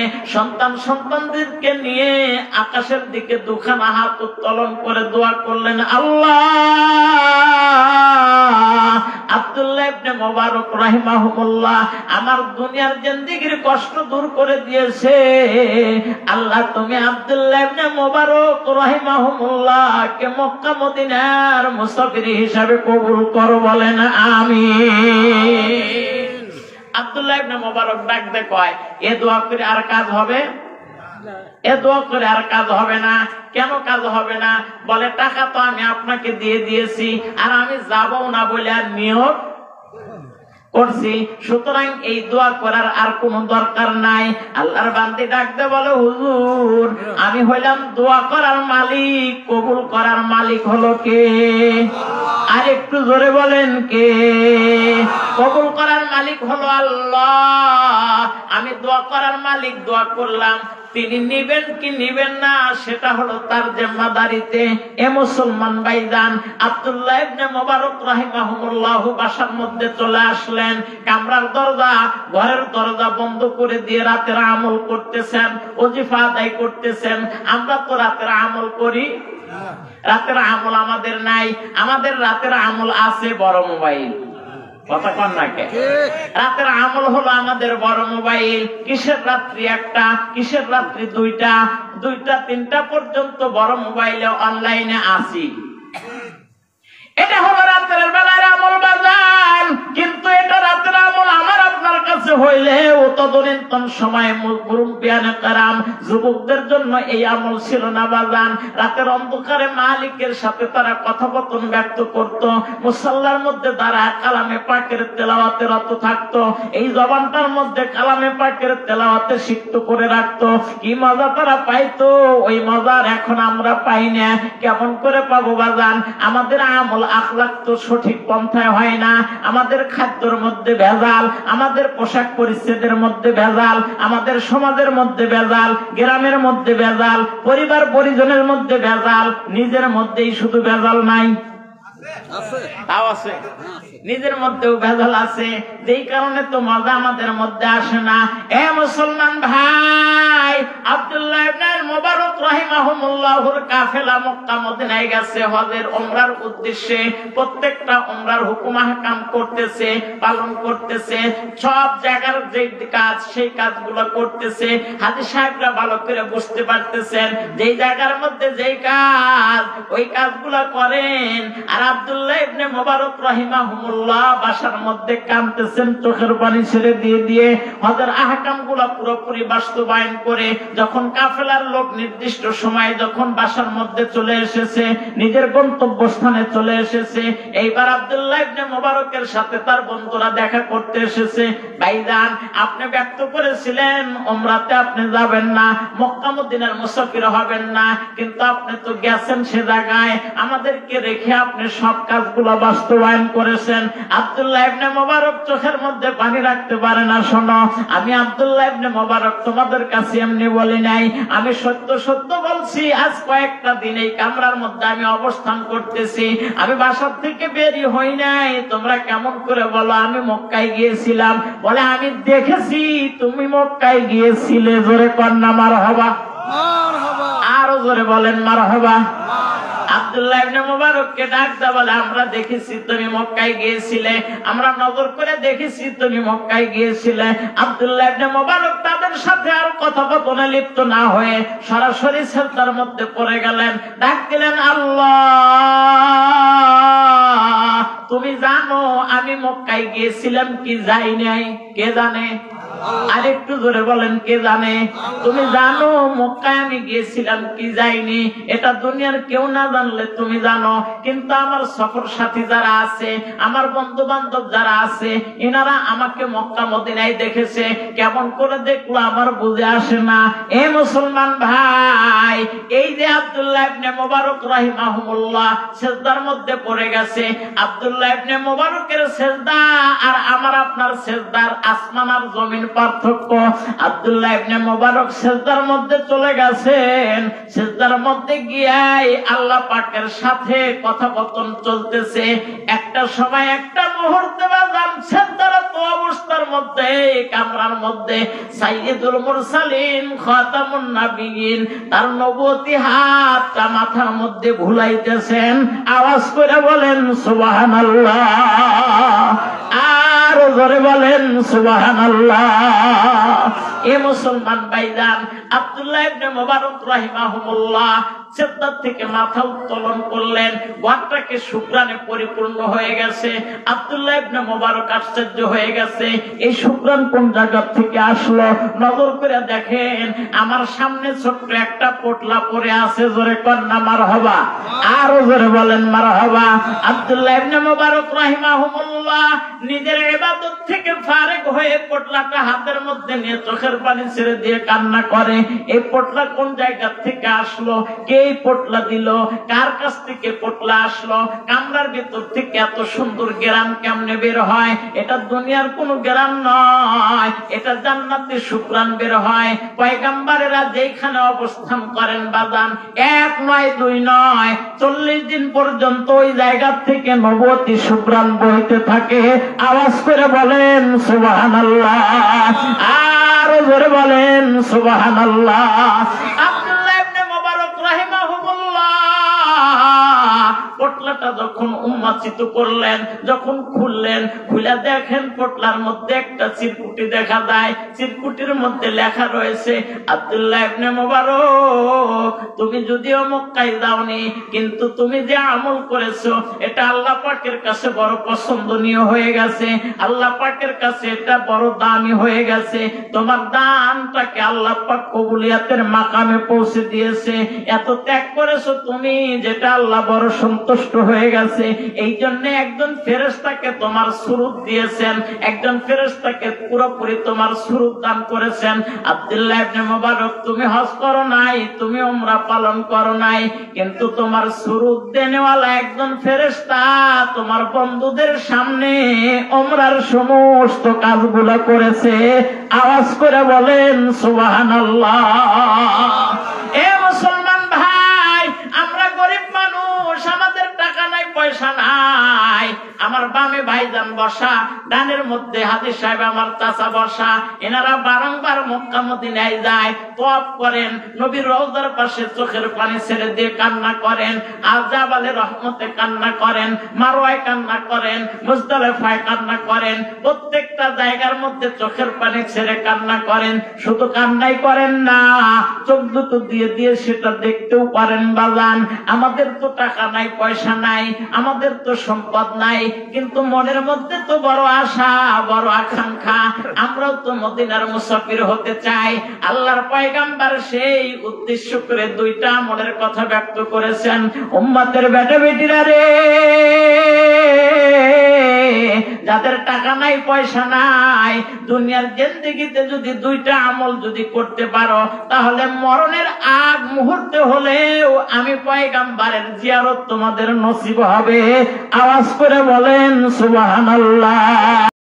সন্তানদেরকে নিয়ে আকাশের দিকে দুখানা হাত উত্তোলন করে দোয়া করলেন, আল্লাহ, আব্দুল্লাহ ইবনে মুবারক রাহিমাহুমুল্লাহ আমার দুনিয়ার জিন্দেগির কষ্ট দূর করে দিয়েছে। আল্লাহ, তুমি আব্দুল্লাহ ইবনে মুবারক রাহিমাহুমুল্লাহ কে মক্কা মদিনার মুসাফির হিসাবে কবুল করো, বলেন আমিন। আব্দুল্লাহ ইবনে মুবারক ডাক দে কয়, এ দোয়া করে আর কাজ হবে? এ দোয়া করে আর কাজ হবে না। কেন কাজ হবে না? বলে, টাকা তো আমি আপনাকে দিয়ে দিয়েছি, আর আমি যাবো না বলে আর নিয়ত করছি, সুতরাং এই দোয়া করার আর কোন দরকার নাই। আল্লাহর বান্দি ডাকতে বলে, হুজুর, আমি হইলাম দোয়া করার মালিক, কবুল করার মালিক হলো কে? আর একটু জোরে বলেন, কে? কবুল করার মালিক হলো আল্লাহ। আমি দোয়া করার মালিক, দোয়া করলাম, তিনি নিবেন কি নিবেন না সেটা হলো তার জিম্মাদারিতে। এ মুসলমান ভাইজান, আব্দুল্লাহ ইবনে মুবারক রাহিমাহুমুল্লাহ বাসার মধ্যে চলে আসলেন। কামরার দরজা, ঘরের দরজা বন্ধ করে দিয়ে রাতের আমল করতেছেন, ওজিফা আদায় করতেছেন। আমরা তো রাতের আমল করি? রাতের আমল আমাদের নাই। আমাদের রাতের আমল আছে বড় মোবাইল। কথা কন নাকি? রাতের আমল হলো আমাদের বড় মোবাইল। কিসের রাত্রি একটা, কিসের রাত্রি দুইটা, দুইটা তিনটা পর্যন্ত বড় মোবাইলে অনলাইনে আসি। এটা হলো রাতের বেলার আমল বাজান, কিন্তু এটা রাতের আমল আমার আপনার কাছে হইলেও তদনীন্তন সময় মুরব্বিয়ানে কেরাম যুবকদের জন্য এই আমল ছিল না বাজান। রাতের অন্ধকারে মালিকের সাথে তারা কথোপকথন ব্যক্ত করত, মুসাল্লার মধ্যে তারা কালামে পাকের তেলাওয়াতে রত থাকতো, এই জবানটার মধ্যে কালামে পাকের তেলাওয়াতে সিক্ত করে রাখতো। কি মজা তারা পাইতো, ওই মজার এখন আমরা পাই না। কেমন করে পাবো বাজান? আমাদের আমল আখলাক তো সঠিক পন্থায় হয় না। আমাদের খাদ্যের মধ্যে ভেজাল, আমাদের পোশাক পরিচ্ছেদের মধ্যে ভেজাল, আমাদের সমাজের মধ্যে ভেজাল, গ্রামের মধ্যে ভেজাল, পরিবার পরিজনের মধ্যে ভেজাল, নিজের মধ্যেই শুধু ভেজাল নাই, তাও আছে, নিজের মধ্যেও ভেজাল আছে। যেই কারণে তো মজা আমাদের মধ্যে আসে না। এ মুসলমান ভাই, আব্দুল্লাহ ইবনে মুবারক রাহিমাহুমুল্লাহর কাফেলা মক্কা মদিনায় গেছে হজের উমরার উদ্দেশ্যে। প্রত্যেকটা উমরার হুকুম আহকাম করতেছে, পালন করতেছে, সব জায়গার যে কাজ সেই কাজগুলো করতেছে। হাজী সাহেবরা ভালো করে বুঝতে পারতেছেন যেই জায়গার মধ্যে যেই কাজ ওই কাজগুলো করেন। আর আব্দুল্লাহ ইবনে মুবারক রাহিমাহুমুল্লাহ বাসার মধ্যে কাঁদতেছেন, চোখের পানি ছেড়ে দিয়ে দিয়ে হজের আহকামগুলো পুরোপুরি বাস্তবায়ন করে। যখন কাফেলার লোক নির্দিষ্ট সময়ে যখন বাসার মধ্যে চলে এসেছে, নিজের গন্তব্যস্থানে চলে এসেছে, এইবার আব্দুল্লাহ ইবনে মুবারকের সাথে তার বন্ধুরা দেখা করতে এসেছে। ভাইজান, আপনি ব্যক্ত করেছিলেন উমরাতে আপনি যাবেন না, মক্কা মদিনার মুসাফির হবেন না, কিন্তু আপনি তো গেছেন সে জায়গায়, আমাদেরকে রেখে আপনি সব কাজগুলো বাস্তবায়ন করেছেন। আব্দুল্লাহ ইবনে মুবারক চোখের মধ্যে পানি রাখতে পারে না। শোনো, আমি আব্দুল্লাহ ইবনে মুবারক তোমাদের কাছে এমনি বলি নাই, আমি সত্য সত্য বলছি। আজ কয়েকটা দিন এই কামরার মধ্যে আমি অবস্থান করতেছি, আমি বাসার থেকে বেরি হই নাই। তোমরা কেমন করে বলো আমি মক্কায় গিয়েছিলাম? বলে আমি দেখেছি তুমি মক্কায় গিয়েছিলে। জোরে কন্যা মারহাবা, আরো জোরে বলেন মারহাবা। আব্দুল্লাহ ইবনে মুবারককে ডাকতে বলে আমরা দেখেছি তুমি মক্কায় গিয়েছিলে, আমরা নজর করে দেখেছি তুমি মক্কায় গিয়েছিলে। আব্দুল্লাহ ইবনে মুবারক তাদের সাথে আর কথোপকথনে লিপ্ত না হয়ে সরাসরি সিজদার মধ্যে পড়ে গেলেন, ডাক দিলেন আল্লাহ, তুমি জানো আমি মক্কায় গিয়েছিলাম কি যাই নাই? কে জানে? আরেকটু জোরে বলেন, কে জানে? তুমি জানো মক্কায় আমি গিয়েছিলাম কি যাইনি? এটা দুনিয়ার কেউ না জানলে তুমি জানো, কিন্তু আমার সফর সাথী যারা আছে, আমার বন্ধু বান্ধব যারা আছে, এনারা আমাকে মক্কা মদিনায় দেখেছে। কেমন করে দেখলো আমার বুঝে আসে না। এ মুসলমান ভাই, এই যে আব্দুল্লাহ ইবনে মুবারক রাহিমাহুমুল্লাহ সিজদার মধ্যে পড়ে গেছে, আব্দুল্লাহ ইবনে মুবারকের সিজদা আর আমার আপনার সিজদার আসমান আর জমিন পার্থক্য। আব্দুল্লাহ ইবনে মুবারক সিজদার মধ্যে চলে গেছেন, সিজদার মধ্যে গিয়াই আল্লাহ পাকের সাথে কথোপকথন চলতেছে। একটা সময় একটা মুহূর্তে বাজান সিজদারত অবস্থার মধ্যে কামরার মধ্যে সাইয়্যিদুল মুরসালিন খাতামুন নবিয়্যিন তার নবুয়তি হাতটা মাথার মধ্যে ভুলাইতেছেন। আওয়াজ করে বলেন সুবহানাল্লাহ, আর জোরে বলেন সুবহানাল্লাহ। এ মুসলমান ভাইজান, আব্দুল্লাহ ইবনে মুবারক রাহিমাহুমুল্লাহ সিজদা থেকে মাথা উত্তোলন করলেন, ঘরটাকে শুকরানে পরিপূর্ণ হয়ে গেছে। আব্দুল্লাহ ইবনে মুবারক আশ্চর্য হয়ে গেছে, এই শুকরান কোন জায়গা থেকে আসলো? নজর করে দেখেন আমার সামনে ছোট্ট একটা পোটলা পড়ে আছে। জোরে কন্যা মারহাবা, আরো জোরে বলেন মারহাবা। আব্দুল্লাহ ইবনে মুবারক রাহিমাহুমুল্লাহ নিজের ইবাদত থেকে ফারিগ হয়ে পোটলাটা হাতের মধ্যে নিয়ে চোখের পানি ছেড়ে দিয়ে কান্না করে। এই পোটলা কোন জায়গা থেকে আসলো? কে এই পোটলা দিল? কার কাছ থেকে পোটলা আসলো? কামরার ভিতর থেকে এত সুন্দর গ্রাম কেমনে বের হয়? এটা দুনিয়ার কোনো গ্রাম নয়, এটা জান্নাতি শুকরান বের হয়। পয়গম্বরেরা যেখানে অবস্থান করেন বাজান, 1 নয় 2 নয় 40 দিন পর্যন্ত ওই জায়গা থেকে নবুয়তি শুকরান বইতে থাকে। আওয়াজ করে বলেন সুবহানাল্লাহ, আর জোরে বলেন সুবহানাল্লাহ। আব্দুল্লাহ ইবনে মুবারক রাহিমাহুমুল্লাহ পোটলাটা পোটলাটা যখন উন্মোচিত করলেন, যখন খুললেন, খুলে দেখেন পোটলার মধ্যে একটা চিরকুটি দেখা যায়। চিরকুটির মধ্যে লেখা রয়েছে, আব্দুল্লাহ ইবনে মুবারক, তুমি যদিও মক্কায় যাওনি, কিন্তু তুমি যে আমল করেছো এটা আল্লাহ পাকের কাছে বড় পছন্দনীয় হয়ে গেছে, আল্লাহ পাকের কাছে এটা বড় দামি হয়ে গেছে। তোমার দানটাকে আল্লাহ পাক কবুলিয়াতের মাকামে পৌঁছে দিয়েছে। এত ত্যাগ করেছো তুমি, যেটা আল্লাহ বড় সন্তুষ্ট হয়ে গেছে। এই জন্য একজন ফেরেশতাকে তোমার সুরুত দিয়েছেন, একজন ফেরেশতাকে পুরোপুরি তোমার সুরুত দান করেছেন। আব্দুল্লাহ ইবনে মুবারক, তুমি হজ করো নাই, তুমি উমরা পালন করো নাই, কিন্তু তোমার সুরুত দেনেওয়ালা একজন ফেরেশতা তোমার বন্ধুদের সামনে উমরার সমস্ত কাজগুলো করেছে। আওয়াজ করে বলেন সুবহানাল্লাহ। এ মুসলমান ভাই, আমরা গরিব মানুষ, আমাদের টাকা নাই, পয়সা নাই। আমার বামে ভাইজান বসা, ডানের মধ্যে হাজী সাহেব আমার চাচা বসা। এনারা বারংবার মক্কা মদিনায় যায়, তওয়াফ করেন, নবীর রওজার পাশে চোখের পানি ছেড়ে দিয়ে কান্না করেন, আজাবালে রহমতে কান্না করেন, মারওয়ায় কান্না করেন, মুজদালিফায় কান্না করেন। প্রত্যেকটা জায়গার মধ্যে চোখের পানি ছেড়ে কান্না করেন। শুধু কান্নাই করেন না, চোখ দুটো দিয়ে দিয়ে সেটা দেখতেও পারেন। বাজান, আমাদের তো টাকা নাই, পয়সা নাই, আমাদের তো সম্পদ নাই, কিন্তু মনের মধ্যে তো বড় আশা, বড় আকাঙ্ক্ষা, আমরাও তো মদিনার মুসাফির হতে চাই। আল্লাহর পয়গাম্বার সেই উদ্দেশ্য করে দুইটা আমলের কথা ব্যক্ত করেছেন। উম্মতের বেটা বেটিরা রে, যাদের টাকা নাই, পয়সা নাই, দুনিয়ার জিন্দেগিতে যদি দুইটা আমল যদি করতে পারো, তাহলে মরণের আগ মুহূর্তে হলেও আমি পয়গাম্বারের জিয়ারত তোমাদের নসিব হবে। আওয়াজ করে বলেন সুবহানাল্লাহ।